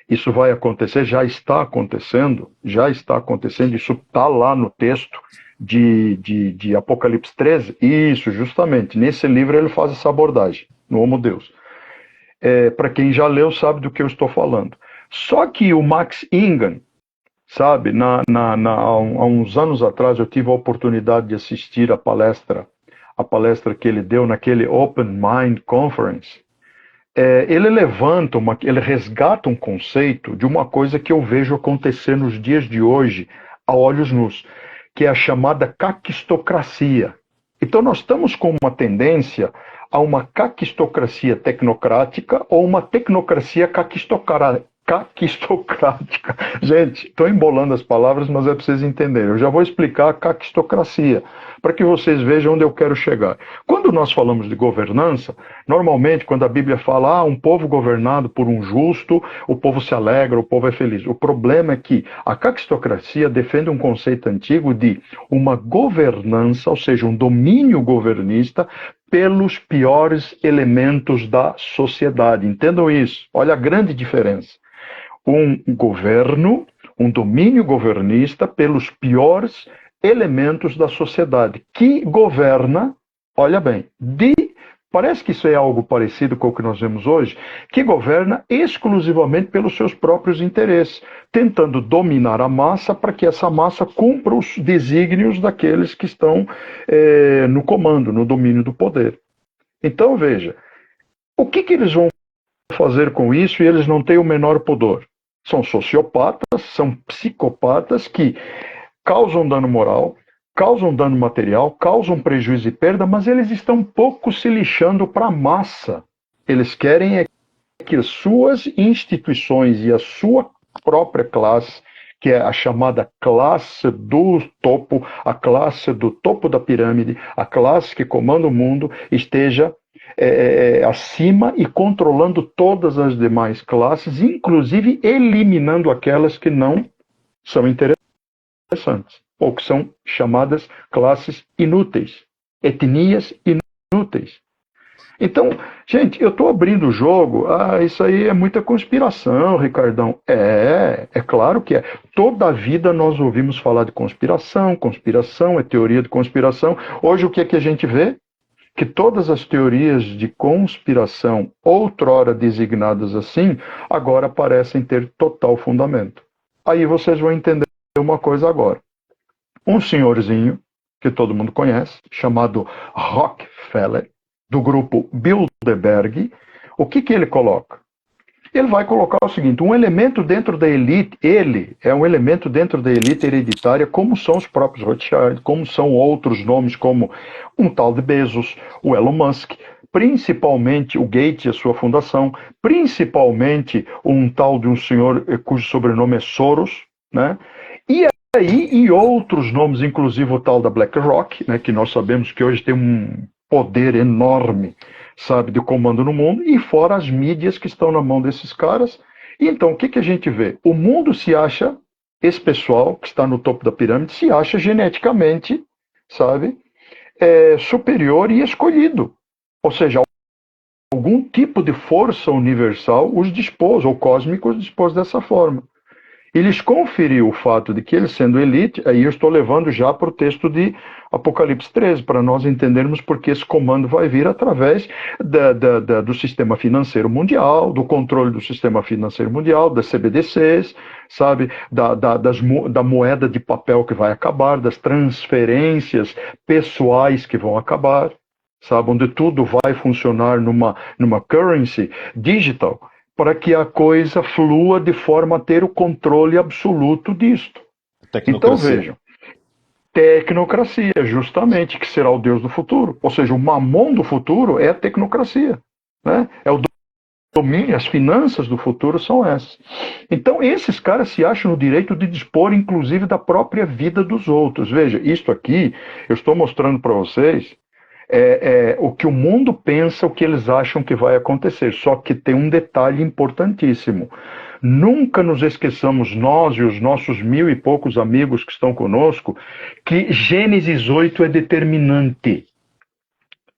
isso vai acontecer, já está acontecendo, isso está lá no texto de Apocalipse 13, isso, justamente, nesse livro ele faz essa abordagem, no Homo Deus. Para quem já leu sabe do que eu estou falando. Só que o Max Igan, sabe, há uns anos atrás eu tive a oportunidade de assistir a palestra que ele deu naquele Open Mind Conference. Ele ele resgata um conceito de uma coisa que eu vejo acontecer nos dias de hoje, a olhos nus, que é a chamada caquistocracia. Então nós estamos com uma tendência a uma caquistocracia tecnocrática ou uma tecnocracia caquistocrática. Gente, estou embolando as palavras, mas é para vocês entenderem. Eu já vou explicar a caquistocracia, para que vocês vejam onde eu quero chegar. Quando nós falamos de governança, normalmente, quando a Bíblia fala, um povo governado por um justo, o povo se alegra, o povo é feliz. O problema é que a caquistocracia defende um conceito antigo de uma governança, ou seja, um domínio governista, pelos piores elementos da sociedade. Entendam isso. Olha a grande diferença. Um governo, um domínio governista pelos piores elementos da sociedade, que governa, olha bem, parece que isso é algo parecido com o que nós vemos hoje, que governa exclusivamente pelos seus próprios interesses, tentando dominar a massa para que essa massa cumpra os desígnios daqueles que estão no comando, no domínio do poder. Então, veja, o que eles vão fazer com isso e eles não têm o menor pudor? São sociopatas, são psicopatas que causam dano moral, causam dano material, causam prejuízo e perda, mas eles estão pouco se lixando para a massa. Eles querem que as suas instituições e a sua própria classe, que é a chamada classe do topo, a classe do topo da pirâmide, a classe que comanda o mundo, esteja acima e controlando todas as demais classes, inclusive eliminando aquelas que não são interessantes, ou que são chamadas classes inúteis, etnias inúteis. Então, gente, eu estou abrindo o jogo, isso aí é muita conspiração, Ricardão. É claro que é. Toda a vida nós ouvimos falar de conspiração, conspiração, é teoria de conspiração. Hoje o que é que a gente vê? Que todas as teorias de conspiração, outrora designadas assim, agora parecem ter total fundamento. Aí vocês vão entender uma coisa agora. Um senhorzinho, que todo mundo conhece, chamado Rockefeller, do grupo Bilderberg, o que ele coloca? Ele vai colocar o seguinte, um elemento dentro da elite, ele é um elemento dentro da elite hereditária, como são os próprios Rothschild, como são outros nomes, como um tal de Bezos, o Elon Musk, principalmente o Gates e a sua fundação, principalmente um tal de um senhor cujo sobrenome é Soros, né? E outros nomes, inclusive o tal da BlackRock, né, que nós sabemos que hoje tem um poder enorme, sabe, de comando no mundo, e fora as mídias que estão na mão desses caras. E então, o que a gente vê? O mundo se acha, esse pessoal que está no topo da pirâmide, se acha geneticamente, sabe, superior e escolhido. Ou seja, algum tipo de força universal os dispôs, ou cósmico os dispôs dessa forma. E lhes conferiu o fato de que eles sendo elite, aí eu estou levando já para o texto de Apocalipse 13, para nós entendermos porque esse comando vai vir através do sistema financeiro mundial, do controle do sistema financeiro mundial, das CBDCs, sabe, da moeda de papel que vai acabar, das transferências pessoais que vão acabar, sabe, onde tudo vai funcionar numa currency digital, para que a coisa flua de forma a ter o controle absoluto disto. Então vejam, tecnocracia, justamente, que será o Deus do futuro. Ou seja, o mamon do futuro é a tecnocracia, né? É o domínio, as finanças do futuro são essas. Então esses caras se acham no direito de dispor, inclusive, da própria vida dos outros. Veja, isto aqui, eu estou mostrando para vocês, o que o mundo pensa, o que eles acham que vai acontecer. Só que tem um detalhe importantíssimo. Nunca nos esqueçamos, nós e os nossos 1000 e poucos amigos que estão conosco, que Gênesis 8 é determinante.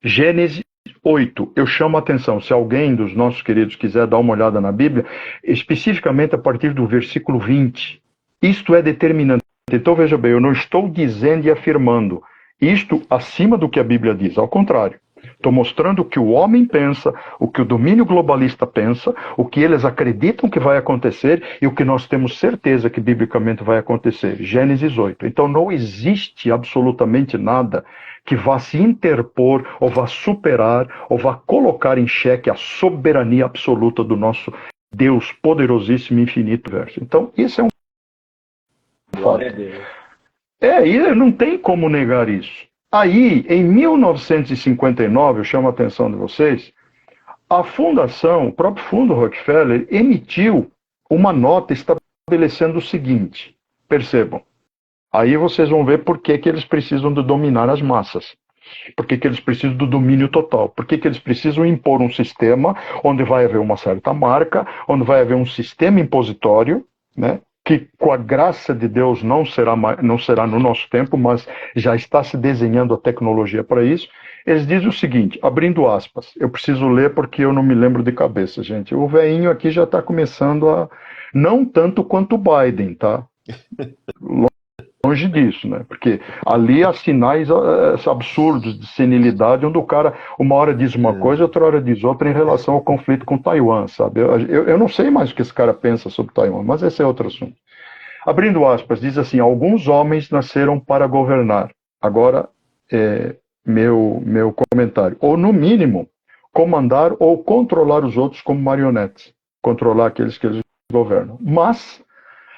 Gênesis 8, eu chamo a atenção, se alguém dos nossos queridos quiser dar uma olhada na Bíblia, especificamente a partir do versículo 20. Isto é determinante. Então veja bem, eu não estou dizendo e afirmando isto acima do que a Bíblia diz, ao contrário. Estou mostrando o que o homem pensa, o que o domínio globalista pensa, o que eles acreditam que vai acontecer e o que nós temos certeza que biblicamente vai acontecer. Gênesis 8. Então não existe absolutamente nada que vá se interpor, ou vá superar, ou vá colocar em xeque a soberania absoluta do nosso Deus poderosíssimo e infinito verso. Então isso é um fato. E não tem como negar isso. Aí, em 1959, eu chamo a atenção de vocês, a fundação, o próprio fundo Rockefeller, emitiu uma nota estabelecendo o seguinte, percebam, aí vocês vão ver por que eles precisam de dominar as massas. Por que eles precisam do domínio total? Por que eles precisam impor um sistema onde vai haver uma certa marca, onde vai haver um sistema impositório, né, que com a graça de Deus não será no nosso tempo, mas já está se desenhando a tecnologia para isso. Eles dizem o seguinte, abrindo aspas, eu preciso ler porque eu não me lembro de cabeça, gente. O velhinho aqui já está começando a... Não tanto quanto o Biden, tá? Longe disso, né? Porque ali há sinais absurdos de senilidade, onde o cara uma hora diz uma coisa, outra hora diz outra em relação ao conflito com Taiwan, sabe? Eu não sei mais o que esse cara pensa sobre Taiwan, mas esse é outro assunto. Abrindo aspas, diz assim, alguns homens nasceram para governar. Agora, meu comentário. Ou, no mínimo, comandar ou controlar os outros como marionetes. Controlar aqueles que eles governam. Mas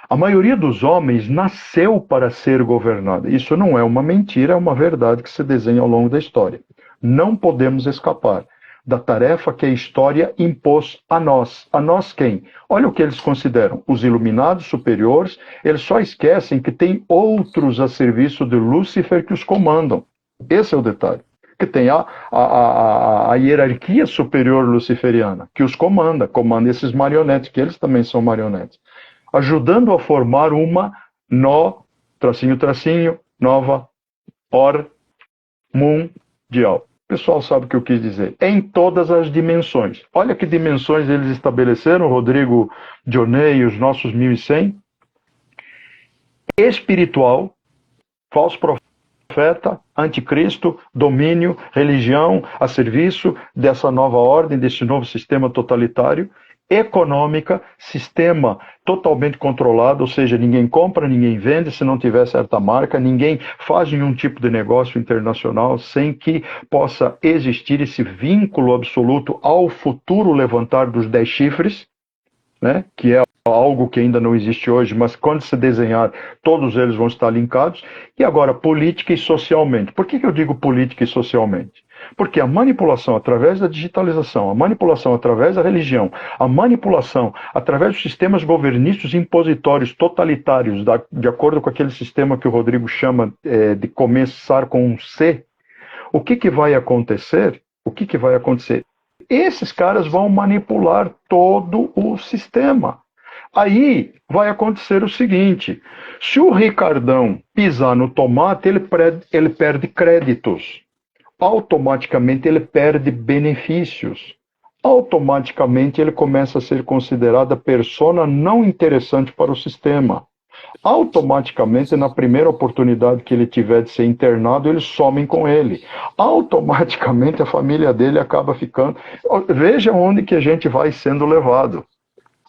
a maioria dos homens nasceu para ser governada. Isso não é uma mentira, é uma verdade que se desenha ao longo da história. Não podemos escapar da tarefa que a história impôs a nós. A nós quem? Olha o que eles consideram. Os iluminados superiores, eles só esquecem que tem outros a serviço de Lúcifer que os comandam. Esse é o detalhe. Que tem a hierarquia superior luciferiana, que os comanda esses marionetes, que eles também são marionetes, ajudando a formar uma nova ordem mundial. O pessoal sabe o que eu quis dizer. Em todas as dimensões. Olha que dimensões eles estabeleceram, Rodrigo Dionei e os nossos 1100. Espiritual, falso profeta, anticristo, domínio, religião a serviço dessa nova ordem, desse novo sistema totalitário. Econômica, sistema totalmente controlado, ou seja, ninguém compra, ninguém vende se não tiver certa marca, ninguém faz nenhum tipo de negócio internacional sem que possa existir esse vínculo absoluto ao futuro levantar dos 10 chifres, né, que é algo que ainda não existe hoje, mas quando se desenhar, todos eles vão estar linkados. E agora, política e socialmente. Por que eu digo política e socialmente? Porque a manipulação através da digitalização, a manipulação através da religião, a manipulação através dos sistemas governísticos impositórios totalitários, de acordo com aquele sistema que o Rodrigo chama de começar com um C, o que vai acontecer? O que vai acontecer? Esses caras vão manipular todo o sistema. Aí vai acontecer o seguinte, se o Ricardão pisar no tomate, ele perde créditos. Automaticamente ele perde benefícios. Automaticamente ele começa a ser considerada persona não interessante para o sistema. Automaticamente, na primeira oportunidade que ele tiver de ser internado, eles somem com ele. Automaticamente a família dele acaba ficando... Veja onde que a gente vai sendo levado.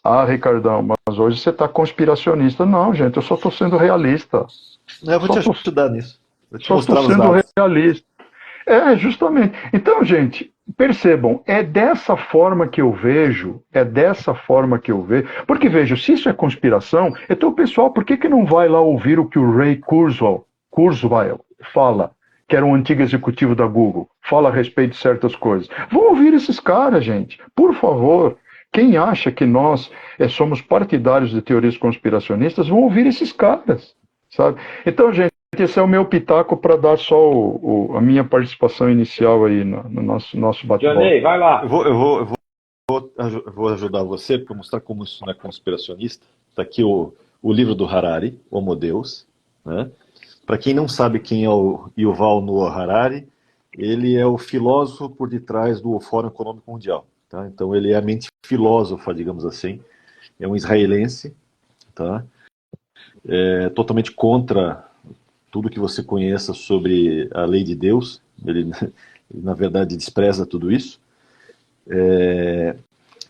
Ah, Ricardão, mas hoje você está conspiracionista. Não, gente, eu só estou sendo realista. Eu vou te ajudar nisso. Vou te Só mostrar estou os sendo dados. realista. Justamente. Então, gente, percebam, é dessa forma que eu vejo, porque vejo, se isso é conspiração, então, pessoal, por que não vai lá ouvir o que o Ray Kurzweil fala, que era um antigo executivo da Google, fala a respeito de certas coisas? Vão ouvir esses caras, gente, por favor. Quem acha que nós somos partidários de teorias conspiracionistas, vão ouvir esses caras, sabe? Então, gente, esse é o meu pitaco para dar só a minha participação inicial aí no nosso bate-bola. Dionei, vai lá. Eu vou ajudar você para mostrar como isso não é conspiracionista. Está aqui o livro do Harari, Homo Deus. Né? Para quem não sabe quem é o Yuval Noah Harari, ele é o filósofo por detrás do Fórum Econômico Mundial. Tá? Então ele é a mente filósofa, digamos assim. É um israelense, tá? Totalmente contra tudo que você conheça sobre a lei de Deus. Ele na verdade, despreza tudo isso.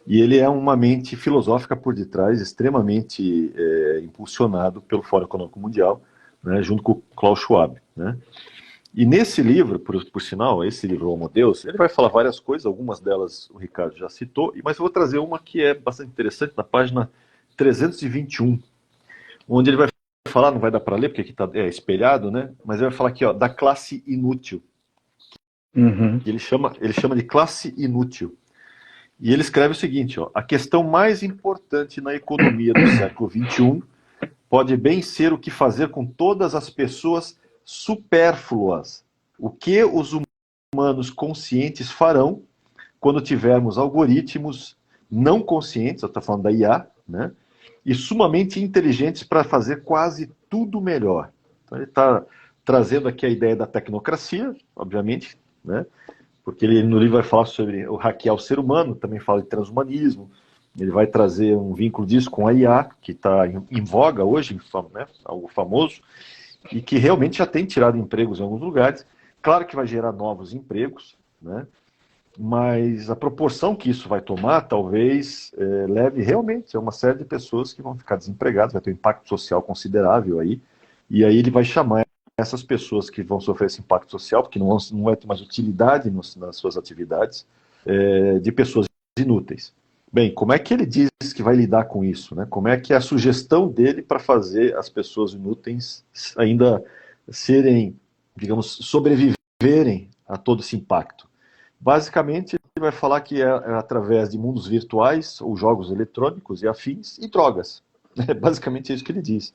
E ele é uma mente filosófica por detrás, extremamente impulsionado pelo Fórum Econômico Mundial, né, junto com o Klaus Schwab. Né? E nesse livro, por sinal, esse livro Homo Deus, ele vai falar várias coisas, algumas delas o Ricardo já citou, mas eu vou trazer uma que é bastante interessante, na página 321, onde ele vai falar, não vai dar para ler, porque aqui está espelhado, né? Mas ele vai falar aqui, ó, da classe inútil. Uhum. Ele chama de classe inútil. E ele escreve o seguinte, ó, a questão mais importante na economia do século XXI pode bem ser o que fazer com todas as pessoas supérfluas. O que os humanos conscientes farão quando tivermos algoritmos não conscientes, eu estou falando da IA, né? E sumamente inteligentes para fazer quase tudo melhor. Então ele está trazendo aqui a ideia da tecnocracia, obviamente, né? Porque ele no livro vai falar sobre o hackear o ser humano, também fala de transhumanismo, ele vai trazer um vínculo disso com a IA, que está em voga hoje, né? Algo famoso, e que realmente já tem tirado empregos em alguns lugares. Claro que vai gerar novos empregos, né? Mas a proporção que isso vai tomar, talvez, leve realmente a uma série de pessoas que vão ficar desempregadas, vai ter um impacto social considerável aí, e aí ele vai chamar essas pessoas que vão sofrer esse impacto social, porque não vai ter mais utilidade nas suas atividades, de pessoas inúteis. Bem, como é que ele diz que vai lidar com isso, né? Como é que é a sugestão dele para fazer as pessoas inúteis ainda serem, digamos, sobreviverem a todo esse impacto? Basicamente, ele vai falar que é através de mundos virtuais, ou jogos eletrônicos e afins, e drogas. É basicamente isso que ele diz.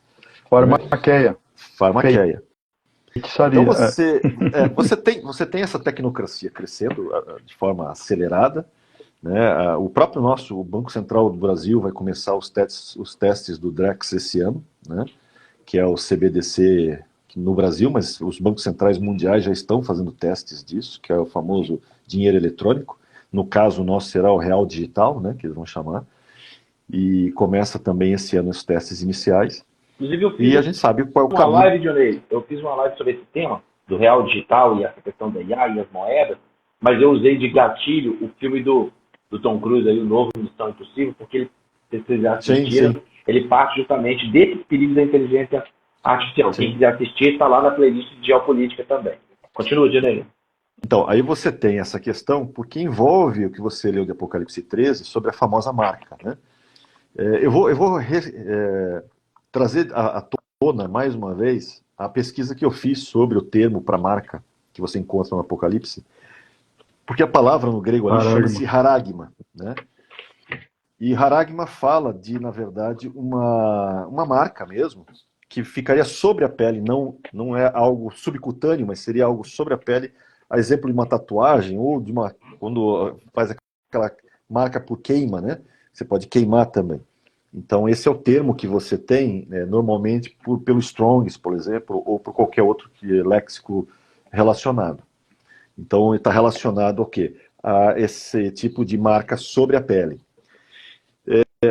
Farmaqueia. Farmaqueia. Feitiçaria. Então você tem essa tecnocracia crescendo de forma acelerada, né? O próprio nosso Banco Central do Brasil vai começar os testes do Drex esse ano, né? Que é o CBDC no Brasil, mas os bancos centrais mundiais já estão fazendo testes disso, que é o famoso dinheiro eletrônico. No caso nosso será o real digital, né? Que eles vão chamar. E começa também esse ano os testes iniciais. Inclusive, E a gente sabe qual é o uma caminho. live, Johnny, eu fiz uma live sobre esse tema, do real digital e essa questão da IA e as moedas, mas eu usei de gatilho o filme do Tom Cruise, aí, o novo Missão Impossível, porque ele, se vocês já assistiram, Sim. ele parte justamente desses perigos da inteligência artificial. Sim. Quem quiser assistir, está lá na playlist de geopolítica também. Continua, Johnny. Então, aí você tem essa questão, porque envolve o que você leu de Apocalipse 13 sobre a famosa marca, né? Eu vou trazer à tona, mais uma vez, a pesquisa que eu fiz sobre o termo para marca que você encontra no Apocalipse, porque a palavra no grego ali chama-se haragma, né? E haragma fala de, na verdade, uma marca mesmo, que ficaria sobre a pele, não é algo subcutâneo, mas seria algo sobre a pele, a exemplo de uma tatuagem, ou de quando faz aquela marca por queima, né? Você pode queimar também. Então, esse é o termo que você tem, normalmente, pelo Strongs, por exemplo, ou por qualquer outro léxico relacionado. Então, ele está relacionado ao quê? A esse tipo de marca sobre a pele.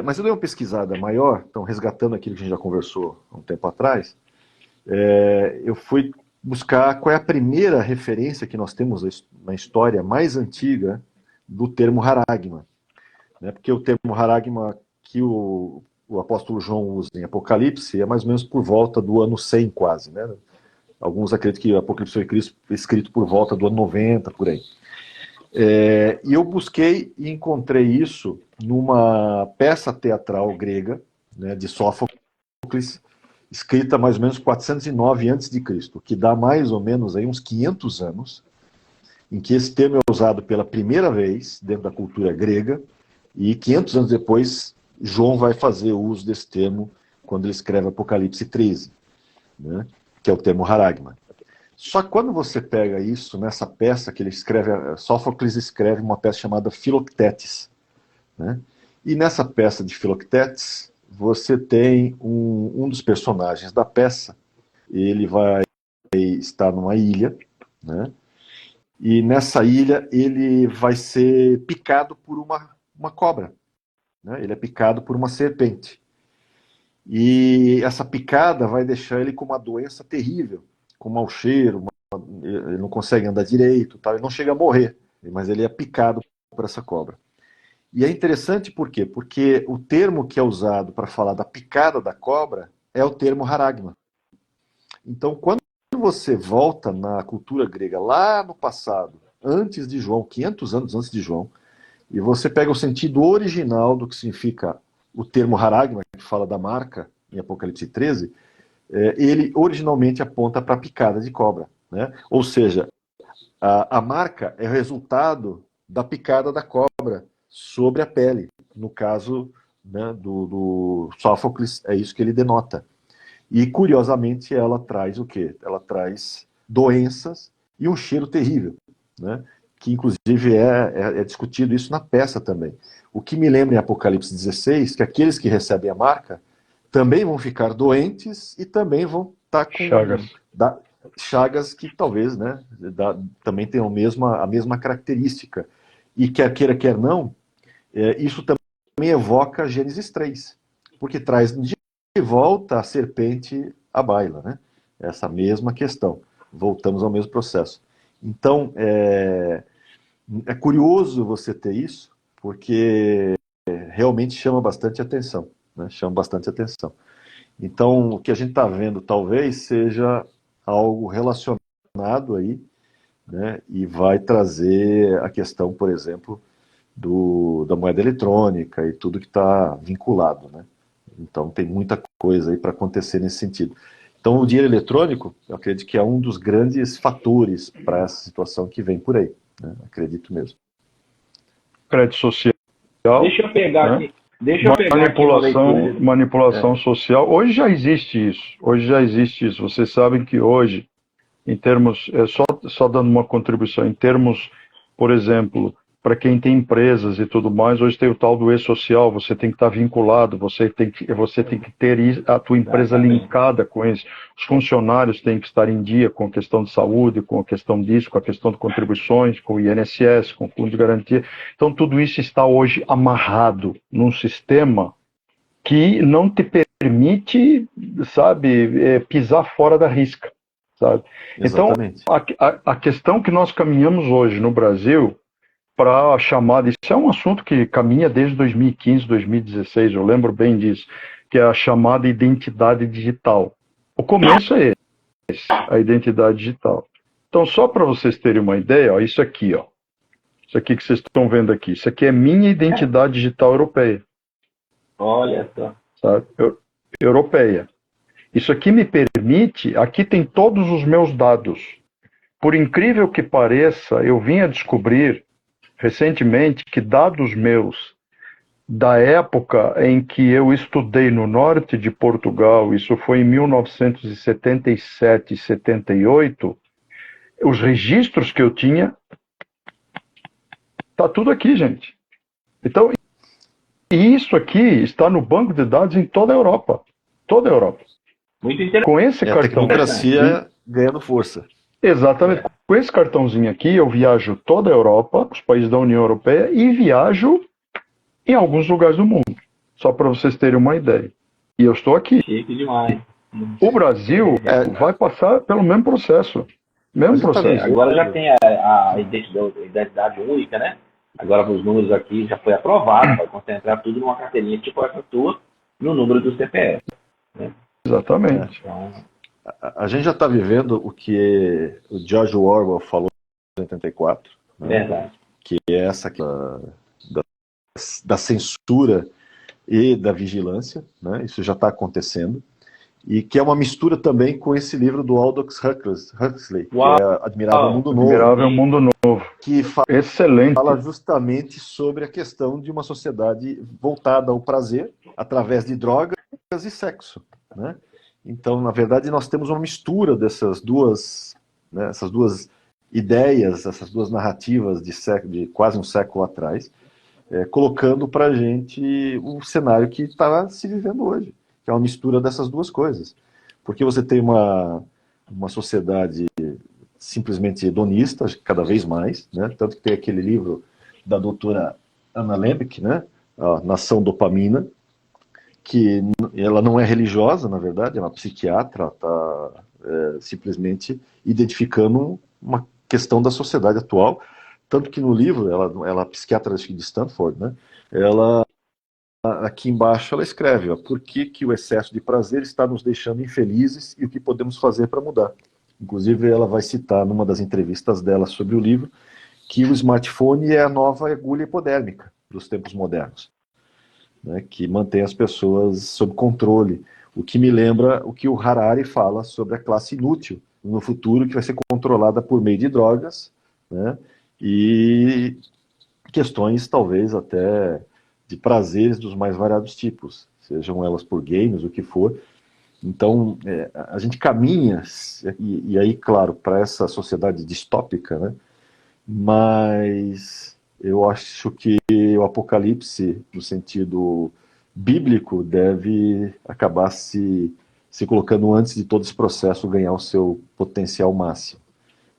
Mas eu dei uma pesquisada maior, então, resgatando aquilo que a gente já conversou há um tempo atrás, eu fui buscar qual é a primeira referência que nós temos na história mais antiga do termo haragma. Porque o termo haragma que o apóstolo João usa em Apocalipse é mais ou menos por volta do ano 100 quase, né? Alguns acreditam que o Apocalipse foi escrito por volta do ano 90, por aí. E eu busquei e encontrei isso numa peça teatral grega, né, de Sófocles, escrita mais ou menos 409 a.C., que dá mais ou menos aí uns 500 anos, em que esse termo é usado pela primeira vez dentro da cultura grega, e 500 anos depois, João vai fazer uso desse termo quando ele escreve Apocalipse 13, né, que é o termo haragma. Só que quando você pega isso, nessa peça que ele escreve, Sófocles escreve uma peça chamada Filoctetes, né, e nessa peça de Filoctetes, você tem um dos personagens da peça, ele vai estar numa ilha, né, e nessa ilha ele vai ser picado por uma cobra, né? Ele é picado por uma serpente. E essa picada vai deixar ele com uma doença terrível, com mau cheiro, ele não consegue andar direito, tá? Ele não chega a morrer, mas ele é picado por essa cobra. E é interessante por quê? Porque o termo que é usado para falar da picada da cobra é o termo haragma. Então, quando você volta na cultura grega, lá no passado, antes de João, 500 anos antes de João, e você pega o sentido original do que significa o termo haragma, que fala da marca, em Apocalipse 13, ele originalmente aponta para a picada de cobra, né? Ou seja, a marca é o resultado da picada da cobra sobre a pele. No caso, né, do Sófocles, é isso que ele denota. E, curiosamente, ela traz o quê? Ela traz doenças e um cheiro terrível, né? Que, inclusive, é discutido isso na peça também. O que me lembra em Apocalipse 16, que aqueles que recebem a marca também vão ficar doentes e também vão estar com chagas que talvez, né, também tenham a mesma característica. E quer queira, quer não, isso também evoca Gênesis 3, porque traz de volta a serpente à baila, né? Essa mesma questão. Voltamos ao mesmo processo. Então, é curioso você ter isso, porque realmente chama bastante atenção, né? Chama bastante atenção. Então, o que a gente está vendo talvez seja algo relacionado aí, né? E vai trazer a questão, por exemplo, da moeda eletrônica e tudo que está vinculado, né? Então, tem muita coisa aí para acontecer nesse sentido. Então, o dinheiro eletrônico, eu acredito que é um dos grandes fatores para essa situação que vem por aí, né? Acredito mesmo. Crédito social. Deixa eu pegar né? aqui. Deixa eu pegar aqui uma leitura. Manipulação social. Hoje já existe isso. Hoje já existe isso. Vocês sabem que hoje, em termos, só dando uma contribuição, em termos, por exemplo, para quem tem empresas e tudo mais, hoje tem o tal do e-social, você tem que estar vinculado, você tem que ter a tua empresa linkada com isso. Os funcionários têm que estar em dia com a questão de saúde, com a questão disso, com a questão de contribuições, com o INSS, com o fundo de garantia. Então, tudo isso está hoje amarrado num sistema que não te permite, sabe, pisar fora da risca, sabe? Exatamente. Então, a questão que nós caminhamos hoje no Brasil para a chamada, isso é um assunto que caminha desde 2015, 2016, eu lembro bem disso, que é a chamada identidade digital. O começo é esse, a identidade digital. Então, só para vocês terem uma ideia, ó, isso aqui que vocês estão vendo aqui, isso aqui é minha identidade digital europeia. Olha só. Sabe? Europeia. Isso aqui me permite, aqui tem todos os meus dados. Por incrível que pareça, eu vim a descobrir recentemente que dados meus da época em que eu estudei no norte de Portugal, isso foi em 1977 e 78, os registros que eu tinha, tá tudo aqui, gente. Então, e isso aqui está no banco de dados em toda a Europa. Toda a Europa. Muito interessante. Com esse A cartão. tecnocracia ganhando força. Exatamente. Com esse cartãozinho aqui, eu viajo toda a Europa, os países da União Europeia, e viajo em alguns lugares do mundo. Só para vocês terem uma ideia. E eu estou aqui. Chique demais. O Brasil vai passar pelo mesmo processo. Agora já tem a identidade única, né? Agora os números aqui já foi aprovado, vai concentrar tudo numa carteirinha tipo essa tua, no número do CPF. Né? Exatamente. Então, a gente já está vivendo o que o George Orwell falou em 84, né? Verdade. Que é essa da censura e da vigilância, né? Isso já está acontecendo, e que é uma mistura também com esse livro do Aldous Huxley, que é Admirável Mundo Novo. Admirável Mundo Novo. Que Excelente. fala justamente sobre a questão de uma sociedade voltada ao prazer através de drogas e sexo, né? Então, na verdade, nós temos uma mistura dessas duas, né, essas duas ideias, essas duas narrativas de quase um século atrás, colocando para a gente um cenário que está se vivendo hoje, que é uma mistura dessas duas coisas. Porque você tem uma sociedade simplesmente hedonista, cada vez mais, né? Tanto que tem aquele livro da doutora Anna Lembke, né? A Nação Dopamina, que ela não é religiosa, na verdade, é uma psiquiatra, está simplesmente identificando uma questão da sociedade atual, tanto que no livro, ela é psiquiatra de Stanford, né? Ela, aqui embaixo, ela escreve, ó, por que o excesso de prazer está nos deixando infelizes e o que podemos fazer para mudar. Inclusive, ela vai citar, numa das entrevistas dela sobre o livro, que o smartphone é a nova agulha hipodérmica dos tempos modernos, né, que mantém as pessoas sob controle. O que me lembra o que o Harari fala sobre a classe inútil no futuro, que vai ser controlada por meio de drogas, né? E questões talvez até de prazeres dos mais variados tipos, sejam elas por games, o que for. Então, a gente caminha, e aí, claro, para essa sociedade distópica, né? Mas eu acho que o apocalipse, no sentido bíblico, deve acabar se colocando antes de todo esse processo ganhar o seu potencial máximo.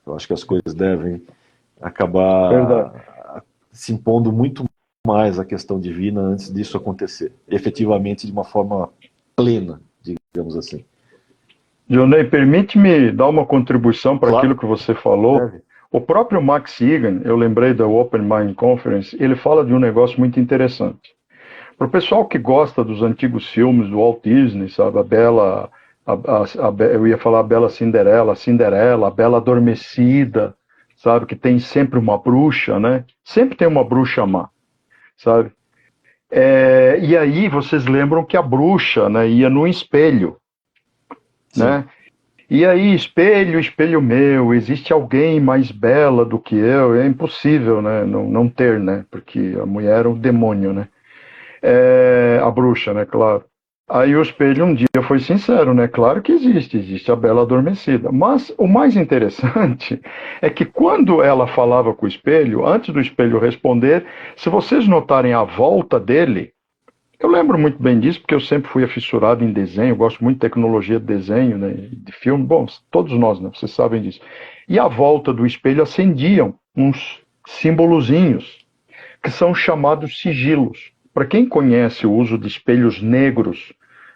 Eu acho que as coisas devem Verdade. acabar se impondo muito mais à questão divina antes disso acontecer, efetivamente de uma forma plena, digamos assim. Johnny, permite-me dar uma contribuição para Claro, aquilo que você falou. deve. O próprio Max Igan, eu lembrei da Open Mind Conference, ele fala de um negócio muito interessante. Para o pessoal que gosta dos antigos filmes do Walt Disney, sabe, eu ia falar a Bela Cinderela, a Bela Adormecida, sabe, que tem sempre uma bruxa, né? Sempre tem uma bruxa má, sabe? E aí vocês lembram que a bruxa, né, ia no espelho, Sim. né? E aí, espelho, espelho meu, existe alguém mais bela do que eu? É impossível, né? Não ter, né? Porque a mulher era um demônio, né? A bruxa, né? Claro. Aí o espelho um dia foi sincero, né? Claro que existe a Bela Adormecida. Mas o mais interessante é que quando ela falava com o espelho, antes do espelho responder, se vocês notarem a volta dele, eu lembro muito bem disso, porque eu sempre fui afissurado em desenho, gosto muito de tecnologia de desenho, né, de filme. Bom, todos nós, né, vocês sabem disso. E à volta do espelho acendiam uns símbolozinhos, que são chamados sigilos. Para quem conhece o uso de espelhos negros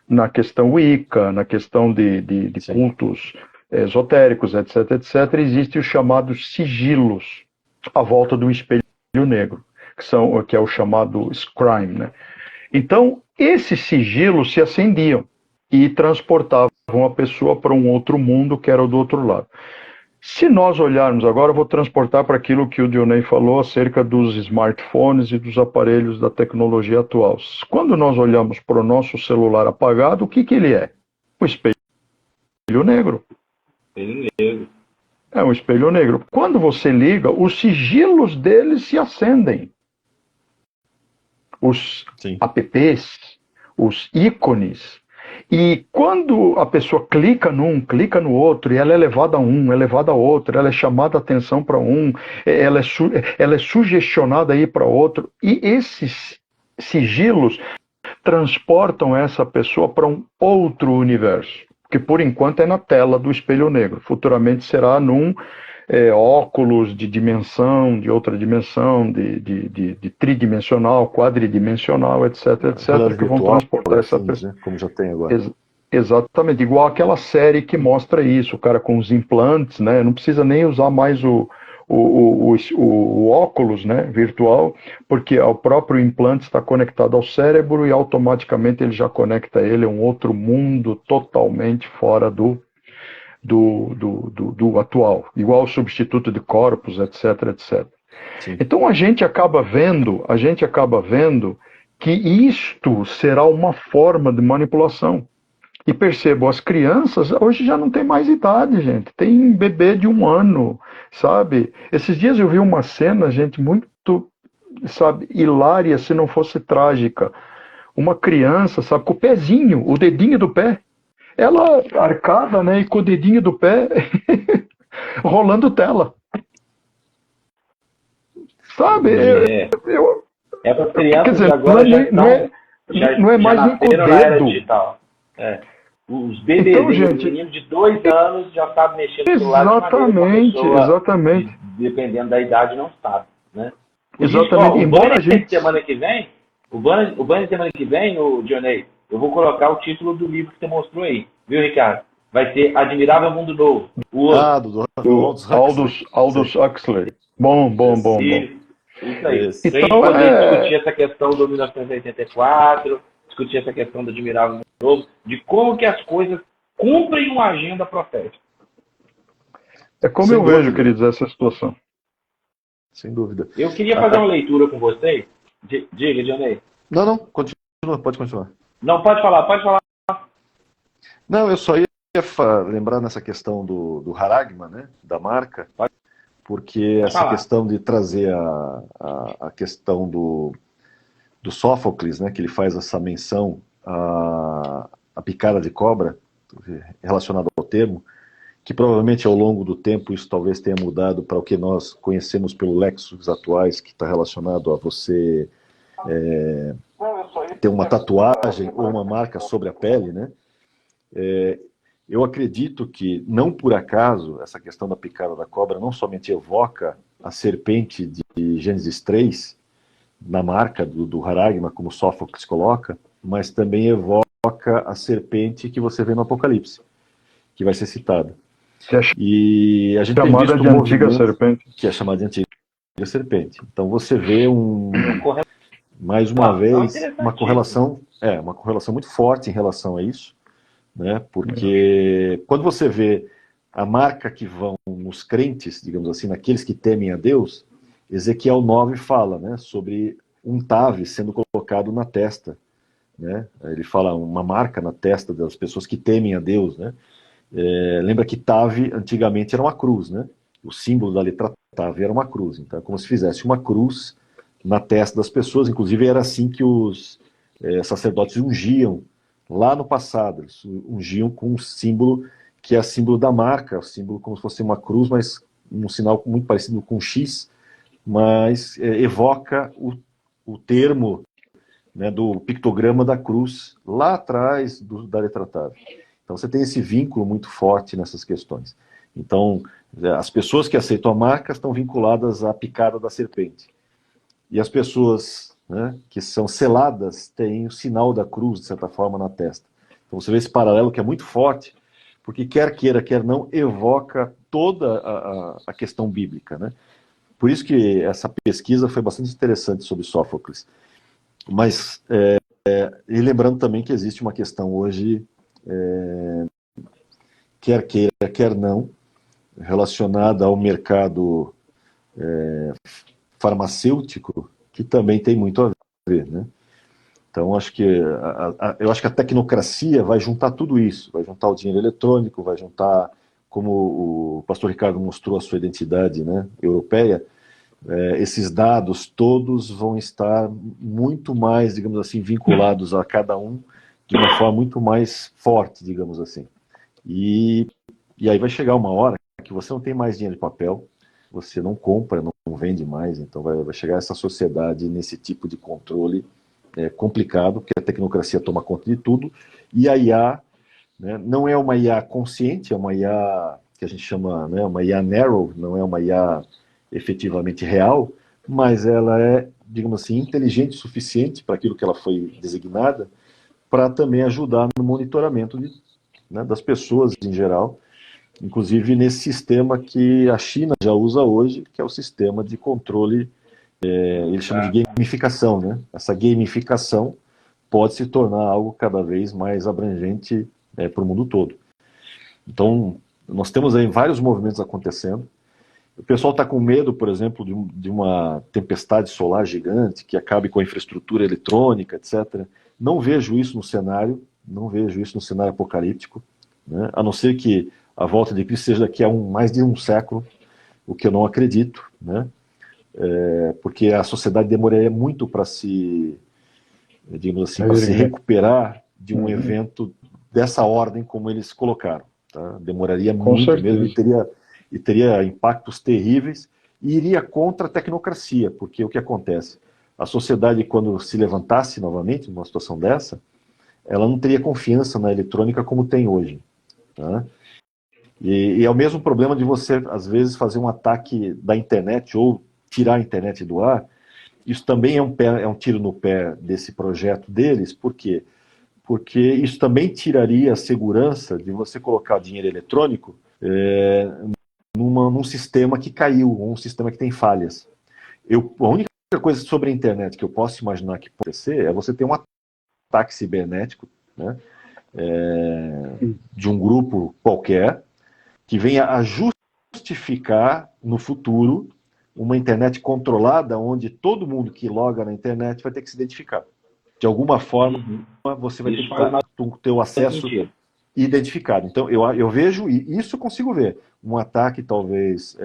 na questão Wicca, na questão de cultos esotéricos, etc., existem os chamados sigilos à volta do espelho negro, que é o chamado scrying, né? Então, esses sigilos se acendiam e transportavam a pessoa para um outro mundo que era o do outro lado. Se nós olharmos agora, eu vou transportar para aquilo que o Dionei falou acerca dos smartphones e dos aparelhos da tecnologia atual. Quando nós olhamos para o nosso celular apagado, o que ele é? O espelho negro. Espelho negro. É um espelho negro. Quando você liga, os sigilos dele se acendem. Os Sim. apps, os ícones. E quando a pessoa clica num, clica no outro, e ela é levada a um, é levada a outro, ela é chamada a atenção para um, ela é sugestionada a ir para outro, e esses sigilos transportam essa pessoa para um outro universo, que por enquanto é na tela do espelho negro, futuramente será num óculos de dimensão, de outra dimensão, de tridimensional, quadridimensional, etc., que vão Virtual, transportar essa afins, pessoa. né? Como já tem agora. Exatamente, igual aquela série que mostra isso, o cara com os implantes, né? Não precisa nem usar mais o óculos, né, virtual, porque o próprio implante está conectado ao cérebro e automaticamente ele já conecta ele a um outro mundo totalmente fora do atual, igual o substituto de corpos, etc. Sim. Então a gente acaba vendo que isto será uma forma de manipulação. E percebo, as crianças hoje já não tem mais idade, gente. Tem bebê de 1 ano, sabe? Esses dias eu vi uma cena, gente, muito, sabe, hilária, se não fosse trágica. Uma criança, sabe, com o pezinho, o dedinho do pé. Ela arcada, né, e com o dedinho do pé rolando tela. Sabe? Essas crianças quer dizer, agora não é mais nem com o nasceram na era dedo. digital. Os bebezinhos, Então, os gente, meninos de 2 anos já sabem mexer no celular de maneira que a pessoa, exatamente. dependendo da idade, não sabe, né? Exatamente. Embora a gente... semana que vem, o banner semana que vem, no Dionei, eu vou colocar o título do livro que você mostrou aí, viu, Ricardo? Vai ser Admirável Mundo Novo. do Aldous Huxley. Bom. Isso aí. Isso. Pra gente poder discutir essa questão do 1984, discutir essa questão do Admirável Mundo Novo, de como que as coisas cumprem uma agenda profética. É como eu vejo, queridos, essa situação. Sem dúvida. Eu queria fazer uma leitura com vocês. Diga, Dionei. Não, continua, pode continuar. Não, pode falar. Não, eu só ia lembrar nessa questão do Haragma, né, da marca, porque essa falar. questão de trazer a questão do Sófocles, né, que ele faz essa menção à picada de cobra, relacionada ao termo, que provavelmente ao longo do tempo isso talvez tenha mudado para o que nós conhecemos pelo léxicos atuais, que está relacionado a você ter uma tatuagem ou uma marca sobre a pele, né? Eu acredito que, não por acaso, essa questão da picada da cobra não somente evoca a serpente de Gênesis 3, na marca do Haragma, como Sófocles coloca, mas também evoca a serpente que você vê no Apocalipse, que vai ser citada. Que é E a gente tem chamada visto de antiga serpente. que é chamada de antiga serpente. Então você vê mais uma Não, vez uma correlação muito forte em relação a isso, né? Porque quando você vê a marca que vão nos crentes, digamos assim, naqueles que temem a Deus, Ezequiel 9 fala, né, sobre um tave sendo colocado na testa, né? Ele fala uma marca na testa das pessoas que temem a Deus, né? Lembra que tave antigamente era uma cruz, né? O símbolo da letra tave era uma cruz, então é como se fizesse uma cruz na testa das pessoas. Inclusive era assim que os sacerdotes ungiam lá no passado. Eles ungiam com um símbolo que é símbolo da marca, o símbolo como se fosse uma cruz, mas um sinal muito parecido com um X, mas evoca o termo, né, do pictograma da cruz lá atrás da letra tave. Então você tem esse vínculo muito forte nessas questões. Então as pessoas que aceitam a marca estão vinculadas à picada da serpente. E as pessoas, né, que são seladas têm o sinal da cruz, de certa forma, na testa. Então você vê esse paralelo que é muito forte, porque quer queira, quer não, evoca toda a questão bíblica, né? Por isso que essa pesquisa foi bastante interessante sobre Sófocles. Mas, e lembrando também que existe uma questão hoje, quer queira, quer não, relacionada ao mercado farmacêutico, que também tem muito a ver, né? Então, acho que eu acho que a tecnocracia vai juntar tudo isso, vai juntar o dinheiro eletrônico, vai juntar, como o pastor Ricardo mostrou a sua identidade, né, europeia, esses dados todos vão estar muito mais, digamos assim, vinculados a cada um de uma forma muito mais forte, digamos assim. E aí vai chegar uma hora que você não tem mais dinheiro de papel, você não compra, não vende mais, então vai chegar essa sociedade nesse tipo de controle complicado, porque a tecnocracia toma conta de tudo, e a IA, né, não é uma IA consciente, é uma IA que a gente chama, né, uma IA narrow, não é uma IA efetivamente real, mas ela é, digamos assim, inteligente o suficiente para aquilo que ela foi designada, para também ajudar no monitoramento né, das pessoas em geral, inclusive nesse sistema que a China já usa hoje, que é o sistema de controle, eles chamam de gamificação, né? Essa gamificação pode se tornar algo cada vez mais abrangente para o mundo todo. Então, nós temos aí vários movimentos acontecendo. O pessoal está com medo, por exemplo, de uma tempestade solar gigante que acabe com a infraestrutura eletrônica, etc. Não vejo isso no cenário, não vejo isso no cenário apocalíptico, né? A não ser que a volta de Cristo seja daqui a mais de um século, o que eu não acredito, né? Porque a sociedade demoraria muito para digamos assim, para se recuperar de um evento dessa ordem como eles colocaram. Tá? Demoraria Com muito certeza. mesmo e teria impactos terríveis e iria contra a tecnocracia, porque o que acontece? A sociedade, quando se levantasse novamente numa situação dessa, ela não teria confiança na eletrônica como tem hoje. Tá? E é o mesmo problema de você, às vezes, fazer um ataque da internet ou tirar a internet do ar. Isso também é um tiro no pé desse projeto deles, por quê? Porque isso também tiraria a segurança de você colocar dinheiro eletrônico num sistema que caiu, ou um sistema que tem falhas. A única coisa sobre a internet que eu posso imaginar que pode ser é você ter um ataque cibernético, né, de um grupo qualquer, que venha a justificar no futuro uma internet controlada, onde todo mundo que loga na internet vai ter que se identificar. De alguma forma, você vai ter que ter o acesso. identificado. Então, eu vejo, e isso eu consigo ver, um ataque talvez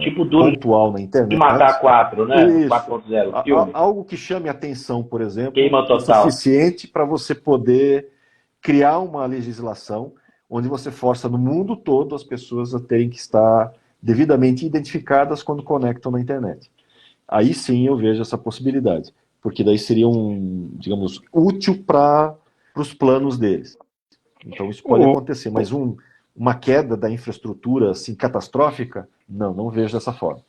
Tipo Duro pontual na de internet. Matar 4, né? Isso. 4.0, filme. Algo que chame atenção, por exemplo, Queima o total. suficiente para você poder criar uma legislação onde você força no mundo todo as pessoas a terem que estar devidamente identificadas quando conectam na internet. Aí sim eu vejo essa possibilidade, porque daí seria digamos, útil para os planos deles. Então isso pode acontecer, mas uma queda da infraestrutura assim catastrófica, não vejo dessa forma.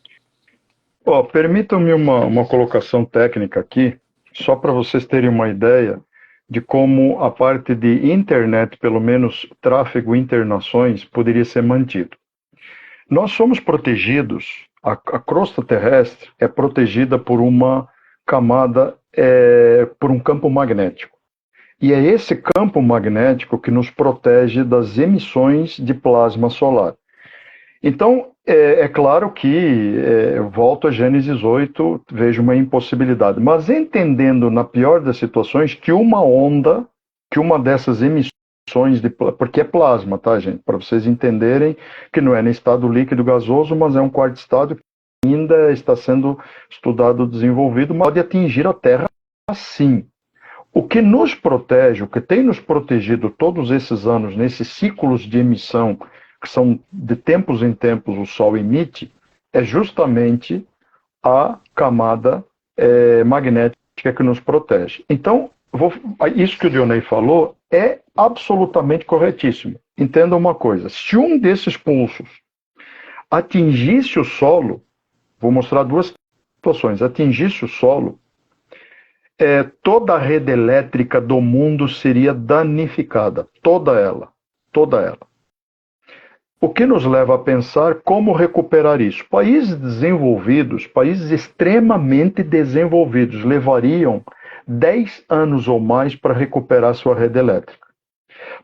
Permitam-me uma colocação técnica aqui, só para vocês terem uma ideia de como a parte de internet, pelo menos tráfego internações, poderia ser mantido. Nós somos protegidos, a crosta terrestre é protegida por uma camada, por um campo magnético. E é esse campo magnético que nos protege das emissões de plasma solar. Então, é claro que, volto a Gênesis 8, vejo uma impossibilidade. Mas entendendo, na pior das situações, que uma dessas emissões, porque é plasma, tá, gente? Para vocês entenderem que não é nem estado líquido gasoso, mas é um quarto estado que ainda está sendo estudado, desenvolvido, mas pode atingir a Terra sim. O que nos protege, o que tem nos protegido todos esses anos, nesses ciclos de emissão, que são de tempos em tempos o Sol emite, é justamente a camada magnética que nos protege. Então, isso que o Dionei falou é absolutamente corretíssimo. Entenda uma coisa, se um desses pulsos atingisse o solo, vou mostrar duas situações, atingisse o solo, toda a rede elétrica do mundo seria danificada, toda ela. O que nos leva a pensar como recuperar isso? Países desenvolvidos, países extremamente desenvolvidos, levariam 10 anos ou mais para recuperar sua rede elétrica.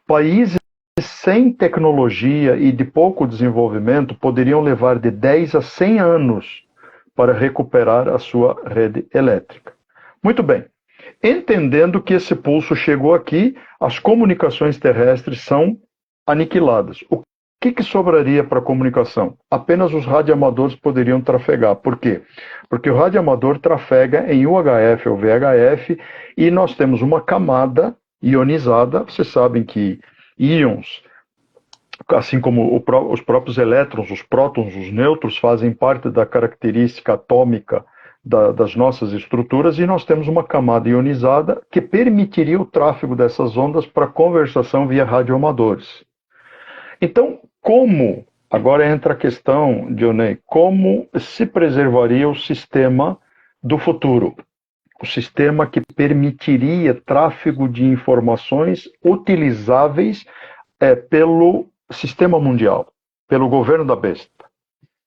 Países sem tecnologia e de pouco desenvolvimento poderiam levar de 10 a 100 anos para recuperar a sua rede elétrica. Muito bem. Entendendo que esse pulso chegou aqui, as comunicações terrestres são aniquiladas. O que sobraria para a comunicação? Apenas os radioamadores poderiam trafegar. Por quê? Porque o radioamador trafega em UHF ou VHF e nós temos uma camada ionizada. Vocês sabem que íons, assim como os próprios elétrons, os prótons, os nêutrons, fazem parte da característica atômica das nossas estruturas, e nós temos uma camada ionizada que permitiria o tráfego dessas ondas para conversação via radioamadores. Então, agora entra a questão, Dionei, como se preservaria o sistema do futuro? O sistema que permitiria tráfego de informações utilizáveis pelo sistema mundial, pelo governo da besta.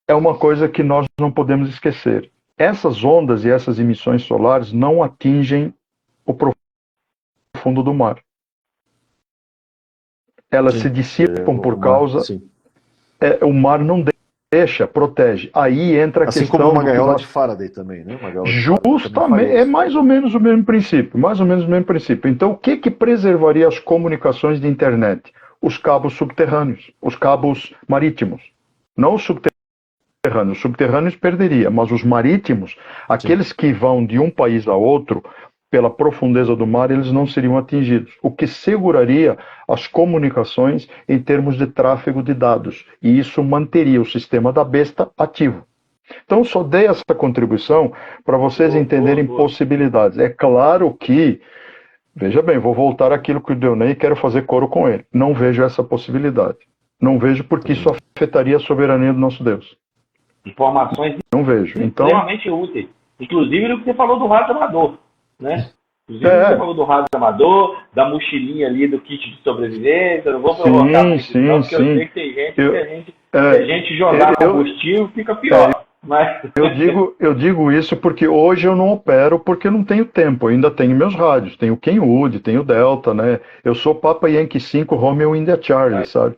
É uma coisa que nós não podemos esquecer. Essas ondas e essas emissões solares não atingem o profundo do mar. Elas se dissipam por causa... o mar não deixa, protege. Aí entra a assim questão... Assim como uma gaiola de Faraday também, né? Justamente, é mais ou menos o mesmo princípio. Então, o que preservaria as comunicações de internet? Os cabos subterrâneos, os cabos marítimos. Não os subterrâneos. Os subterrâneos perderia, mas os marítimos, aqueles que vão de um país a outro, pela profundeza do mar, eles não seriam atingidos, o que seguraria as comunicações em termos de tráfego de dados, e isso manteria o sistema da besta ativo. Então, só dei essa contribuição para vocês entenderem possibilidades. É claro que, veja bem, vou voltar àquilo que o Dionei e quero fazer coro com ele. Não vejo essa possibilidade. Não vejo porque isso afetaria a soberania do nosso Deus. Informações não vejo. Então, extremamente úteis. Inclusive no que você falou do rádio amador, né? Inclusive você falou do rádio amador, da mochilinha ali, do kit de sobrevivência. Eu não vou provocar muito, não, porque eu sei que tem gente se a gente jogar combustível, fica pior. Mas... Eu digo isso porque hoje eu não opero porque eu não tenho tempo. Eu ainda tenho meus rádios. Tenho o Kenwood, tenho o Delta, né? Eu sou Papa Yankee 5 Romeo India Charlie, sabe?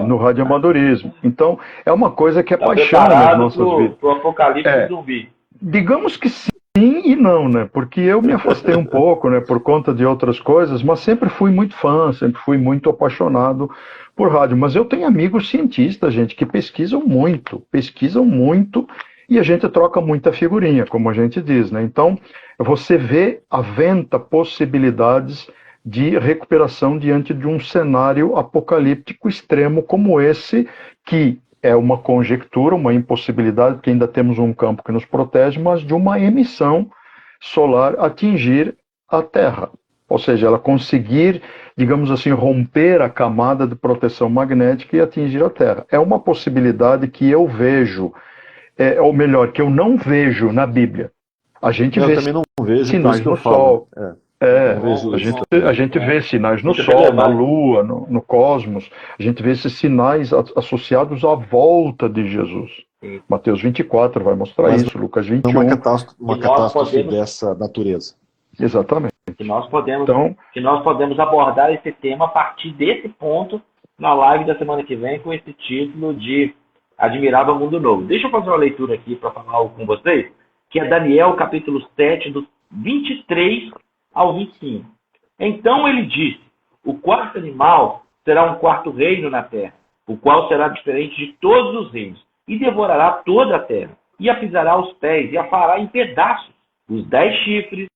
No radioamadorismo. Então, é uma coisa que é paixão nas nossas vidas. Pro apocalipse zumbi. Digamos que sim, sim e não, né? Porque eu me afastei um pouco, né, por conta de outras coisas, mas sempre fui muito fã, sempre fui muito apaixonado por rádio. Mas eu tenho amigos cientistas, gente, que pesquisam muito, e a gente troca muita figurinha, como a gente diz, né? Então, você vê à venta possibilidades de recuperação diante de um cenário apocalíptico extremo como esse, que é uma conjectura, uma impossibilidade, porque ainda temos um campo que nos protege, mas de uma emissão solar atingir a Terra. Ou seja, ela conseguir, digamos assim, romper a camada de proteção magnética e atingir a Terra. É uma possibilidade que eu vejo, ou melhor, que eu não vejo na Bíblia. A gente Eu vê também não vejo, por isso sinais que eu no falo. Sol. Não vejo A isso. gente vê sinais no Muito Sol, na relevante. Lua, no cosmos. A gente vê esses sinais associados à volta de Jesus. Sim. Mateus 24 vai mostrar Mas isso, Lucas não 21. uma E nós catástrofe podemos, dessa natureza. Exatamente. Então, que nós podemos abordar esse tema a partir desse ponto na live da semana que vem com esse título de Admirável Mundo Novo. Deixa eu fazer uma leitura aqui para falar algo com vocês, que é Daniel capítulo 7, do 23 ao 25. Então ele disse, o quarto animal será um quarto reino na terra, o qual será diferente de todos os reinos, e devorará toda a terra, e a pisará aos pés, e a fará em pedaços. Os 10 chifres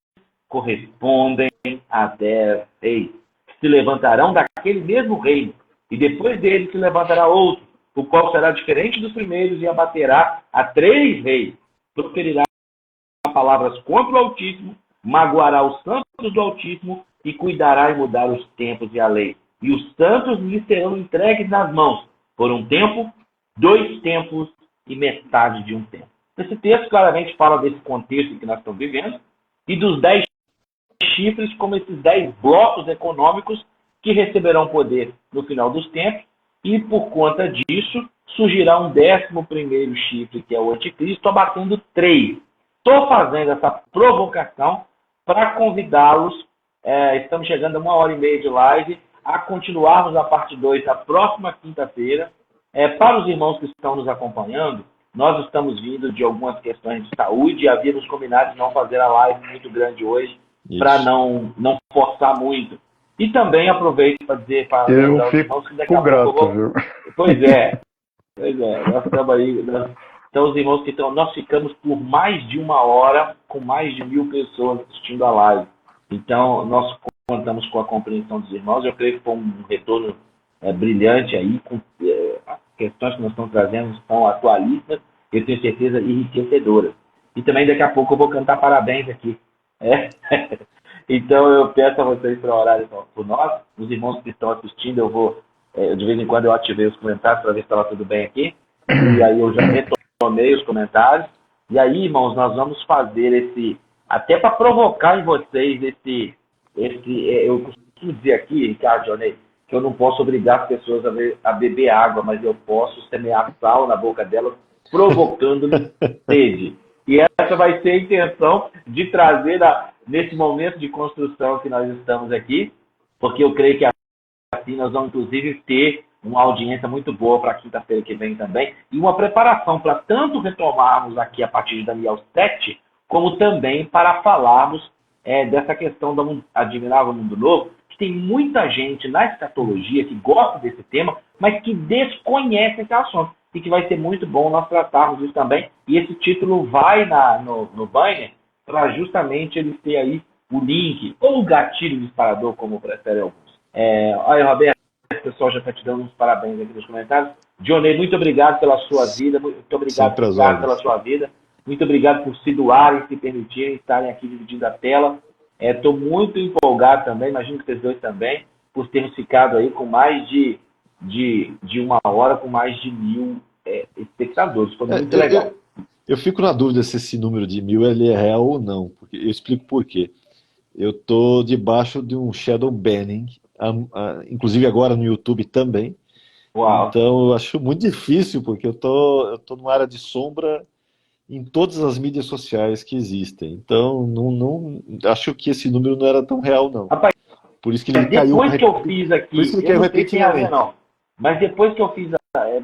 correspondem a 10 reis, que se levantarão daquele mesmo reino, e depois dele se levantará outro, o qual será diferente dos primeiros, e abaterá a 3 reis, proferirá palavras contra o Altíssimo, magoará os santos do Altíssimo, e cuidará em mudar os tempos e a lei. E os santos lhe serão entregues nas mãos, por um tempo, 2 tempos e metade de um tempo. Esse texto claramente fala desse contexto que nós estamos vivendo, e dos 10 chifres como esses 10 blocos econômicos que receberão poder no final dos tempos, e por conta disso surgirá um 11º chifre, que é o anticristo, abatendo 3. Estou fazendo essa provocação para convidá-los, estamos chegando a 1h30 de live, a continuarmos a parte 2 na próxima quinta-feira. Para os irmãos que estão nos acompanhando, nós estamos vindo de algumas questões de saúde e havíamos combinado de não fazer a live muito grande hoje, para não forçar muito. E também aproveito para dizer para os irmãos que daqui a grato, pouco viu? Pois é, nós estamos aí. Então, os irmãos que estão, nós ficamos por mais de 1 hora com mais de 1000 pessoas assistindo a live. Então, nós contamos com a compreensão dos irmãos. Eu creio que foi um retorno brilhante aí, com as questões que nós estamos trazendo são atualistas, eu tenho certeza enriquecedoras. E também daqui a pouco eu vou cantar parabéns aqui. Então, eu peço a vocês para orarem por nós. Os irmãos que estão assistindo, eu vou, de vez em quando eu ativei os comentários para ver se estava tudo bem aqui. E aí eu já retomei os comentários. E aí, irmãos, nós vamos fazer até para provocar em vocês eu costumo dizer aqui, Ricardo Johnny, que eu não posso obrigar as pessoas a beber água, mas eu posso semear sal na boca delas, provocando-lhes sede. E essa vai ser a intenção de trazer, nesse momento de construção que nós estamos aqui, porque eu creio que assim nós vamos, inclusive, ter uma audiência muito boa para quinta-feira que vem também, e uma preparação para tanto retomarmos aqui a partir de Daniel 7, como também para falarmos dessa questão do Admirável Mundo Novo, que tem muita gente na escatologia que gosta desse tema, mas que desconhece esse assunto, e que vai ser muito bom nós tratarmos isso também, e esse título vai no banner para justamente ele ter aí o link, ou o gatilho disparador, como preferem alguns. Olha, Roberto, o pessoal já está te dando uns parabéns aqui nos comentários. Johnny, muito obrigado pela sua vida, muito obrigado, Ricardo, pela sua vida. Muito obrigado por se doarem, se permitirem estarem aqui dividindo a tela. Estou muito empolgado também, imagino que vocês dois também, por termos ficado aí com mais de 1 hora, com mais de 1000 espectadores. Foi muito legal. Eu fico na dúvida se esse número de 1000 ele é real ou não, porque eu explico por quê. Eu estou debaixo de um shadow banning, inclusive agora no YouTube também. Uau. Então eu acho muito difícil, porque eu tô numa área de sombra em todas as mídias sociais que existem. Então não acho que esse número não era tão real, não. Rapaz, por isso que ele depois caiu. Que eu fiz aqui, por isso que ele caiu repentinamente. Não. Mas depois que eu fiz,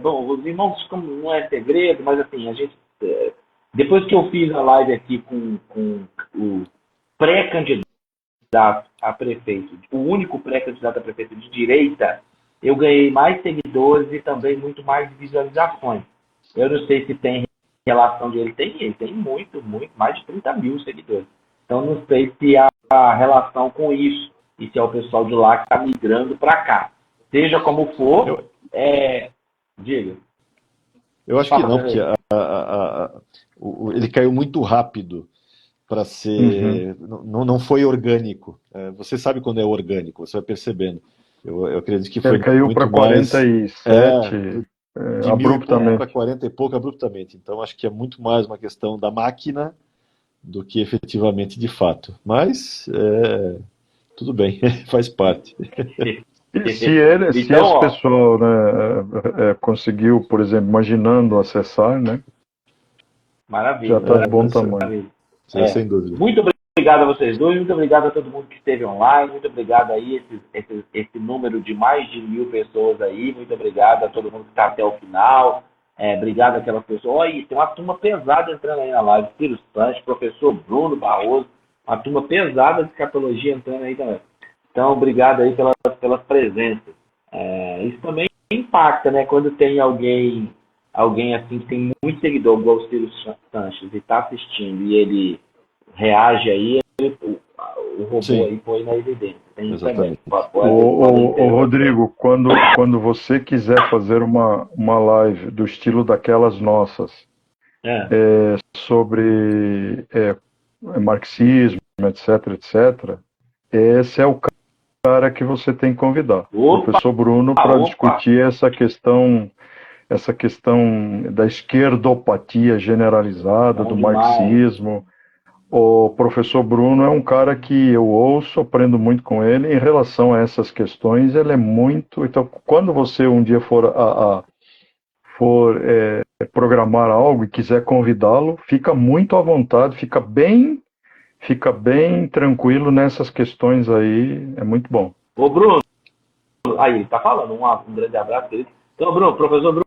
bom, os irmãos, como não é segredo, mas assim, a gente Depois que eu fiz a live aqui com o pré-candidato a prefeito, o único pré-candidato a prefeito de direita, eu ganhei mais seguidores e também muito mais visualizações. Eu não sei se tem relação de ele tem muito, mais de 30 mil seguidores. Então não sei se há relação com isso e se é o pessoal de lá que está migrando para cá. Seja como for, diga. Eu acho que não, porque ele caiu muito rápido para ser. Não foi orgânico. Você sabe quando é orgânico, você vai percebendo. Eu acredito que foi Ele caiu muito para mais. 47 De abruptamente. para 40 e pouco abruptamente. Então acho que é muito mais uma questão da máquina do que efetivamente de fato. Mas tudo bem, faz parte. E se esse pessoal, né, conseguiu, por exemplo, imaginando acessar, né? Maravilha. Já está de bom tamanho. Sem dúvida. Muito obrigado a vocês dois, muito obrigado a todo mundo que esteve online, muito obrigado aí, esse número de mais de 1.000 pessoas aí, muito obrigado a todo mundo que está até o final, obrigado àquelas pessoas. Olha, tem uma turma pesada entrando aí na live, Ciro Sanches, professor Bruno Barroso, uma turma pesada de escatologia entrando aí também. Então, obrigado aí pelas presenças. Isso também impacta, né? Quando tem alguém assim que tem muito seguidor, igual o Ciro Sanches, e está assistindo, e ele reage aí, o robô Sim. Aí põe na evidência. Tem Exatamente. Ô, Rodrigo, quando você quiser fazer uma live do estilo daquelas nossas, sobre marxismo, etc., esse é o cara que você tem que convidar. O professor Bruno, para discutir essa questão da esquerdopatia generalizada, do marxismo. O professor Bruno é um cara que eu ouço, aprendo muito com ele. Em relação a essas questões, ele é muito... Então, quando você um dia for programar algo e quiser convidá-lo, fica muito à vontade, fica bem tranquilo nessas questões aí, é muito bom. Ô Bruno, aí ele tá falando, um grande abraço dele. Então, Bruno, professor Bruno,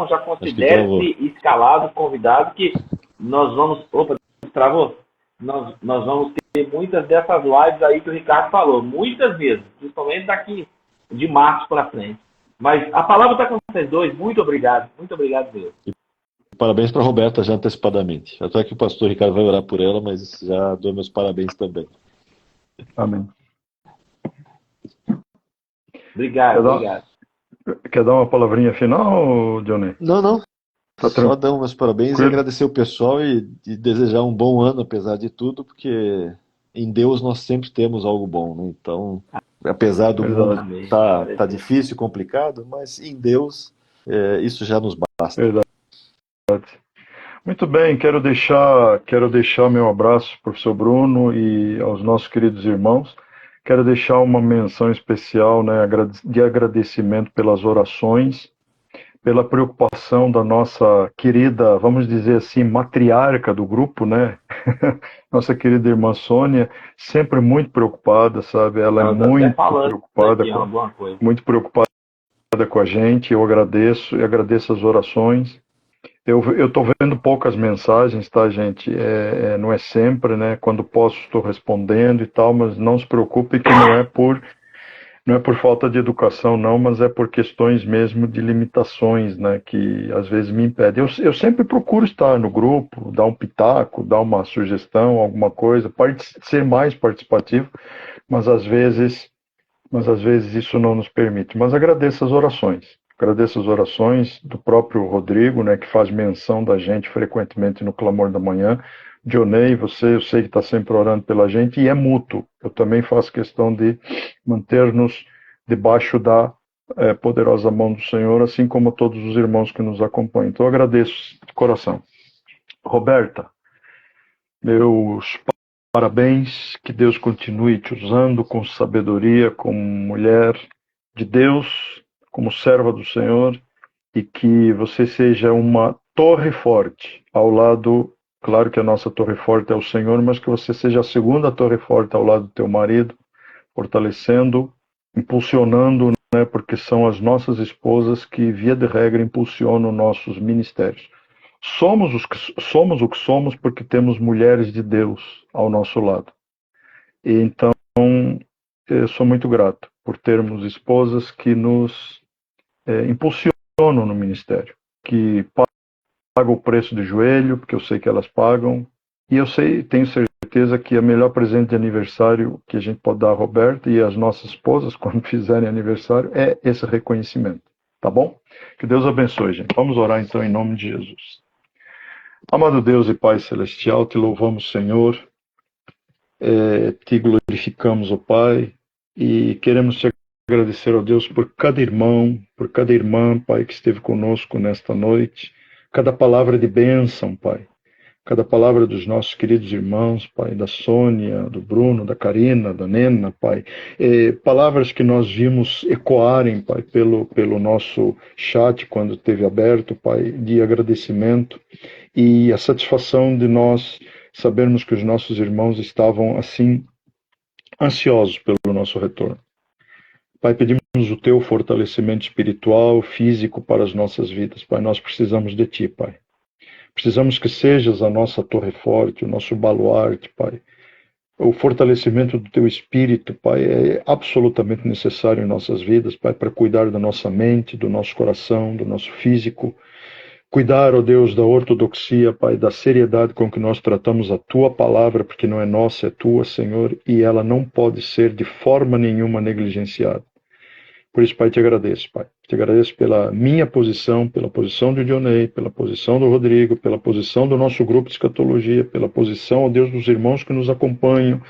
já considere-se escalado, convidado, que nós vamos... Opa, travou? Nós vamos ter muitas dessas lives aí que o Ricardo falou, muitas vezes, principalmente daqui de março para frente. Mas a palavra está com vocês dois, muito obrigado mesmo. Parabéns para a Roberta já antecipadamente. Até que o pastor Ricardo vai orar por ela, mas já dou meus parabéns também. Amém. Obrigado. Quer dar uma palavrinha final, Johnny? Não. Só dar meus parabéns e agradecer o pessoal e desejar um bom ano, apesar de tudo, porque em Deus nós sempre temos algo bom, né? Então, apesar do mundo tá difícil, complicado, mas em Deus isso já nos basta. Verdade. Muito bem, quero deixar meu abraço, professor Bruno, e aos nossos queridos irmãos. Quero deixar uma menção especial, né, de agradecimento pelas orações, pela preocupação da nossa querida, vamos dizer assim, matriarca do grupo, né? Nossa querida irmã Sônia, sempre muito preocupada, sabe? Ela é muito preocupada com a gente. Eu agradeço e agradeço as orações. Eu estou vendo poucas mensagens, tá, gente? Não é sempre, né? Quando posso, estou respondendo e tal, mas não se preocupe que não é por falta de educação, não, mas é por questões mesmo de limitações, né, que às vezes me impedem. Eu sempre procuro estar no grupo, dar um pitaco, dar uma sugestão, alguma coisa, ser mais participativo, mas às vezes isso não nos permite. Mas agradeço as orações do próprio Rodrigo, né, que faz menção da gente frequentemente no Clamor da Manhã. Dionei, eu sei que está sempre orando pela gente, e é mútuo. Eu também faço questão de manter-nos debaixo da poderosa mão do Senhor, assim como todos os irmãos que nos acompanham. Então, eu agradeço de coração. Roberta, meus parabéns, que Deus continue te usando com sabedoria, como mulher de Deus, como serva do Senhor, e que você seja uma torre forte ao lado. Claro que a nossa torre forte é o Senhor, mas que você seja a segunda torre forte ao lado do teu marido, fortalecendo, impulsionando, né, porque são as nossas esposas que, via de regra, impulsionam nossos ministérios. somos o que somos porque temos mulheres de Deus ao nosso lado. E então, eu sou muito grato por termos esposas que nos impulsionam no ministério, que pagam o preço de joelho, porque eu sei que elas pagam, e eu tenho certeza que o melhor presente de aniversário que a gente pode dar a Roberto e às nossas esposas, quando fizerem aniversário, é esse reconhecimento, tá bom? Que Deus abençoe, gente. Vamos orar então em nome de Jesus. Amado Deus e Pai Celestial, te louvamos, Senhor, te glorificamos, ó Pai, e queremos te agradecer, ó Deus, por cada irmão, por cada irmã, Pai, que esteve conosco nesta noite, cada palavra de bênção, Pai, cada palavra dos nossos queridos irmãos, Pai, da Sônia, do Bruno, da Karina, da Nena, Pai, palavras que nós vimos ecoarem, Pai, pelo nosso chat quando esteve aberto, Pai, de agradecimento e a satisfação de nós sabermos que os nossos irmãos estavam assim ansiosos pelo nosso retorno. Pai, pedimos o teu fortalecimento espiritual, físico para as nossas vidas. Pai, nós precisamos de ti, Pai. Precisamos que sejas a nossa torre forte, o nosso baluarte, Pai. O fortalecimento do teu espírito, Pai, é absolutamente necessário em nossas vidas, Pai, para cuidar da nossa mente, do nosso coração, do nosso físico. Cuidar, ó Deus, da ortodoxia, Pai, da seriedade com que nós tratamos a Tua palavra, porque não é nossa, é Tua, Senhor, e ela não pode ser de forma nenhuma negligenciada. Por isso, Pai, te agradeço, Pai. Te agradeço pela minha posição, pela posição do Dionei, pela posição do Rodrigo, pela posição do nosso grupo de escatologia, pela posição, ó Deus, dos irmãos que nos acompanham,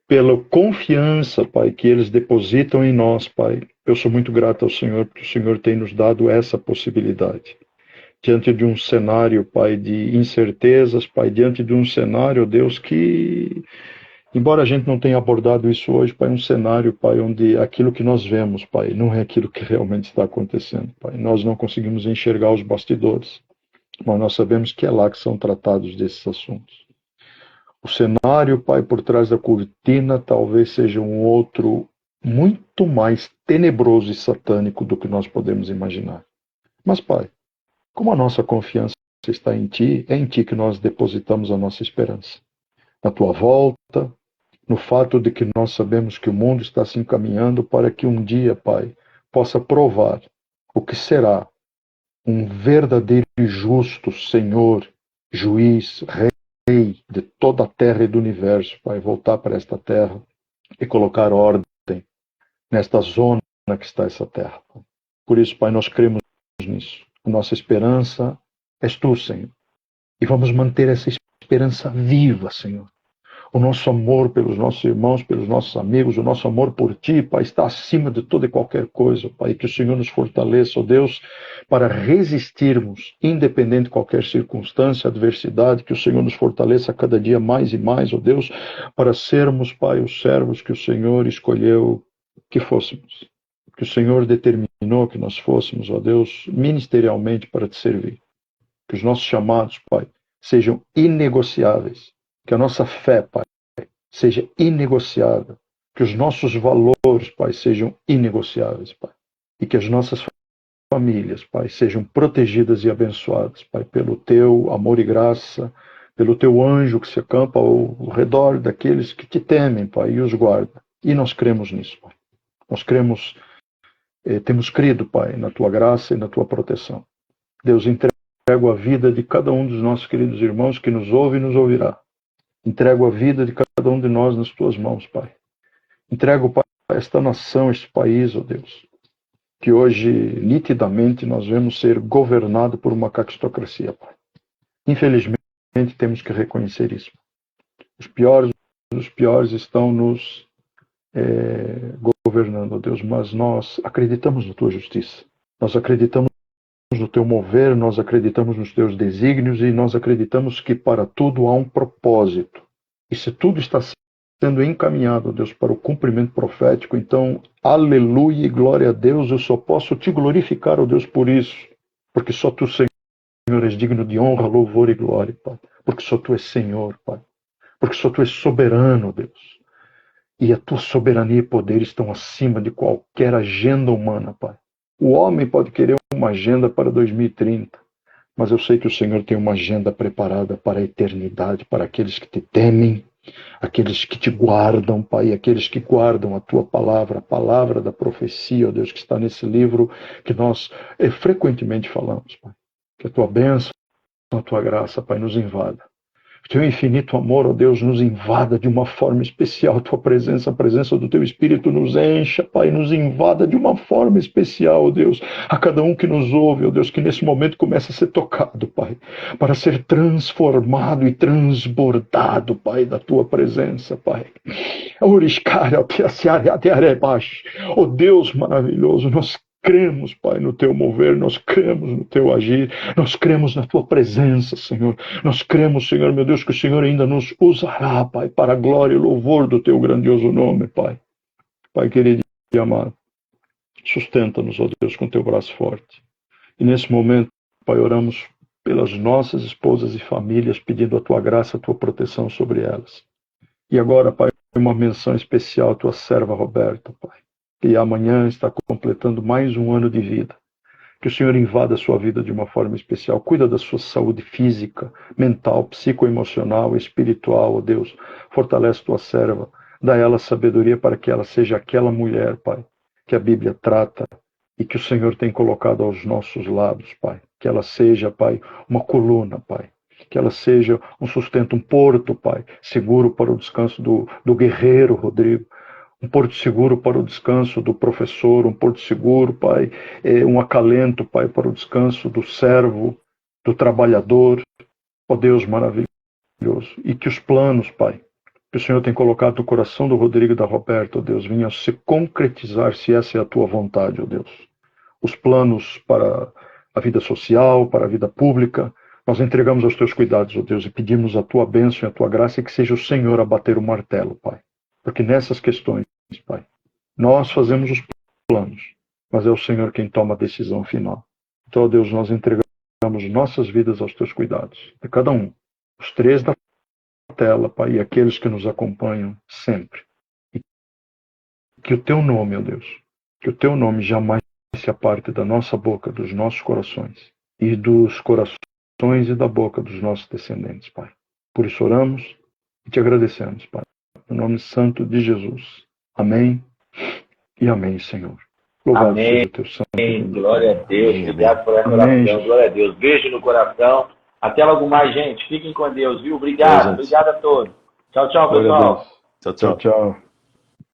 pela confiança, Pai, que eles depositam em nós, Pai. Eu sou muito grato ao Senhor, porque o Senhor tem nos dado essa possibilidade. Diante de um cenário, Pai, de incertezas, Pai, diante de um cenário, Deus, que, embora a gente não tenha abordado isso hoje, Pai, um cenário, Pai, onde aquilo que nós vemos, Pai, não é aquilo que realmente está acontecendo, Pai. Nós não conseguimos enxergar os bastidores, mas nós sabemos que é lá que são tratados desses assuntos. O cenário, Pai, por trás da cortina, talvez seja um outro muito mais tenebroso e satânico do que nós podemos imaginar. Mas, Pai, como a nossa confiança está em Ti, é em Ti que nós depositamos a nossa esperança. Na Tua volta, no fato de que nós sabemos que o mundo está se encaminhando para que um dia, Pai, possa provar o que será um verdadeiro e justo Senhor, juiz, rei de toda a terra e do universo, Pai, voltar para esta terra e colocar ordem nesta zona que está essa terra. Por isso, Pai, nós cremos nisso. A nossa esperança és Tu, Senhor. E vamos manter essa esperança viva, Senhor. O nosso amor pelos nossos irmãos, pelos nossos amigos, o nosso amor por Ti, Pai, está acima de toda e qualquer coisa, Pai. Que o Senhor nos fortaleça, ó Deus, para resistirmos, independente de qualquer circunstância, adversidade, que o Senhor nos fortaleça cada dia mais e mais, ó Deus, para sermos, Pai, os servos que o Senhor escolheu que fôssemos. Que o Senhor determinou que nós fôssemos, ó Deus, ministerialmente para Te servir. Que os nossos chamados, Pai, sejam inegociáveis. Que a nossa fé, Pai, seja inegociável. Que os nossos valores, Pai, sejam inegociáveis, Pai. E que as nossas famílias, Pai, sejam protegidas e abençoadas, Pai, pelo Teu amor e graça, pelo Teu anjo que se acampa ao redor daqueles que Te temem, Pai, e os guarda. E nós cremos nisso, Pai. Nós cremos, temos crido, Pai, na Tua graça e na Tua proteção. Deus, entrego a vida de cada um dos nossos queridos irmãos que nos ouve e nos ouvirá. Entrego a vida de cada um de nós nas Tuas mãos, Pai. Entrego, Pai, esta nação, este país, ó Deus, que hoje, nitidamente, nós vemos ser governado por uma caquistocracia, Pai. Infelizmente, temos que reconhecer isso. Os piores estão nos governando, ó Deus, mas nós acreditamos na Tua justiça. Nós acreditamos no Teu mover, nós acreditamos nos Teus desígnios e nós acreditamos que para tudo há um propósito. E se tudo está sendo encaminhado, ó Deus, para o cumprimento profético, então, aleluia e glória a Deus, eu só posso Te glorificar, ó Deus, por isso, porque só Tu, Senhor, és digno de honra, louvor e glória, Pai, porque só Tu és Senhor, Pai, porque só Tu és soberano, Deus, e a Tua soberania e poder estão acima de qualquer agenda humana, Pai. O homem pode querer uma agenda para 2030, mas eu sei que o Senhor tem uma agenda preparada para a eternidade, para aqueles que te temem, aqueles que te guardam, Pai, aqueles que guardam a tua palavra, a palavra da profecia, ó Deus, que está nesse livro que nós frequentemente falamos, Pai. Que a tua bênção, a tua graça, Pai, nos invada. Que teu infinito amor, ó Deus, nos invada de uma forma especial. A tua presença, a presença do teu Espírito nos encha, Pai, nos invada de uma forma especial, ó Deus. A cada um que nos ouve, ó Deus, que nesse momento começa a ser tocado, Pai, para ser transformado e transbordado, Pai, da tua presença, Pai. Ó Deus maravilhoso, nós cremos, Pai, no teu mover, nós cremos no teu agir, nós cremos na tua presença, Senhor. Nós cremos, Senhor, meu Deus, que o Senhor ainda nos usará, Pai, para a glória e louvor do teu grandioso nome, Pai. Pai querido e amado, sustenta-nos, ó Deus, com teu braço forte. E nesse momento, Pai, oramos pelas nossas esposas e famílias, pedindo a tua graça, a tua proteção sobre elas. E agora, Pai, uma menção especial à tua serva Roberta, Pai, que amanhã está completando mais um ano de vida. Que o Senhor invada a sua vida de uma forma especial. Cuida da sua saúde física, mental, psicoemocional, espiritual, ó Deus. Fortalece tua serva. Dá a ela sabedoria para que ela seja aquela mulher, Pai, que a Bíblia trata e que o Senhor tem colocado aos nossos lados, Pai. Que ela seja, Pai, uma coluna, Pai. Que ela seja um sustento, um porto, Pai, seguro para o descanso do guerreiro Rodrigo. Um porto seguro para o descanso do professor, um porto seguro, Pai, um acalento, Pai, para o descanso do servo, do trabalhador, ó Deus maravilhoso. E que os planos, Pai, que o Senhor tem colocado no coração do Rodrigo e da Roberta, ó Deus, venham se concretizar, se essa é a tua vontade, ó Deus. Os planos para a vida social, para a vida pública, nós entregamos aos teus cuidados, ó Deus, e pedimos a tua bênção e a tua graça e que seja o Senhor a bater o martelo, Pai. Porque nessas questões, Pai, nós fazemos os planos, mas é o Senhor quem toma a decisão final. Então, ó Deus, nós entregamos nossas vidas aos teus cuidados, de cada um, os três da tela, Pai, e aqueles que nos acompanham sempre. E que o teu nome, ó Deus, que o teu nome jamais se aparte da nossa boca, dos nossos corações, e dos corações e da boca dos nossos descendentes, Pai. Por isso oramos e te agradecemos, Pai. No nome santo de Jesus. Amém e amém, Senhor. Louvado seja o teu santo nome. Glória a Deus. Obrigado por essa oração. Glória a Deus. Beijo no coração. Até logo mais, gente. Fiquem com Deus, viu? Obrigado. Obrigado a todos. Tchau, tchau, pessoal. Tchau, tchau. Tchau, tchau.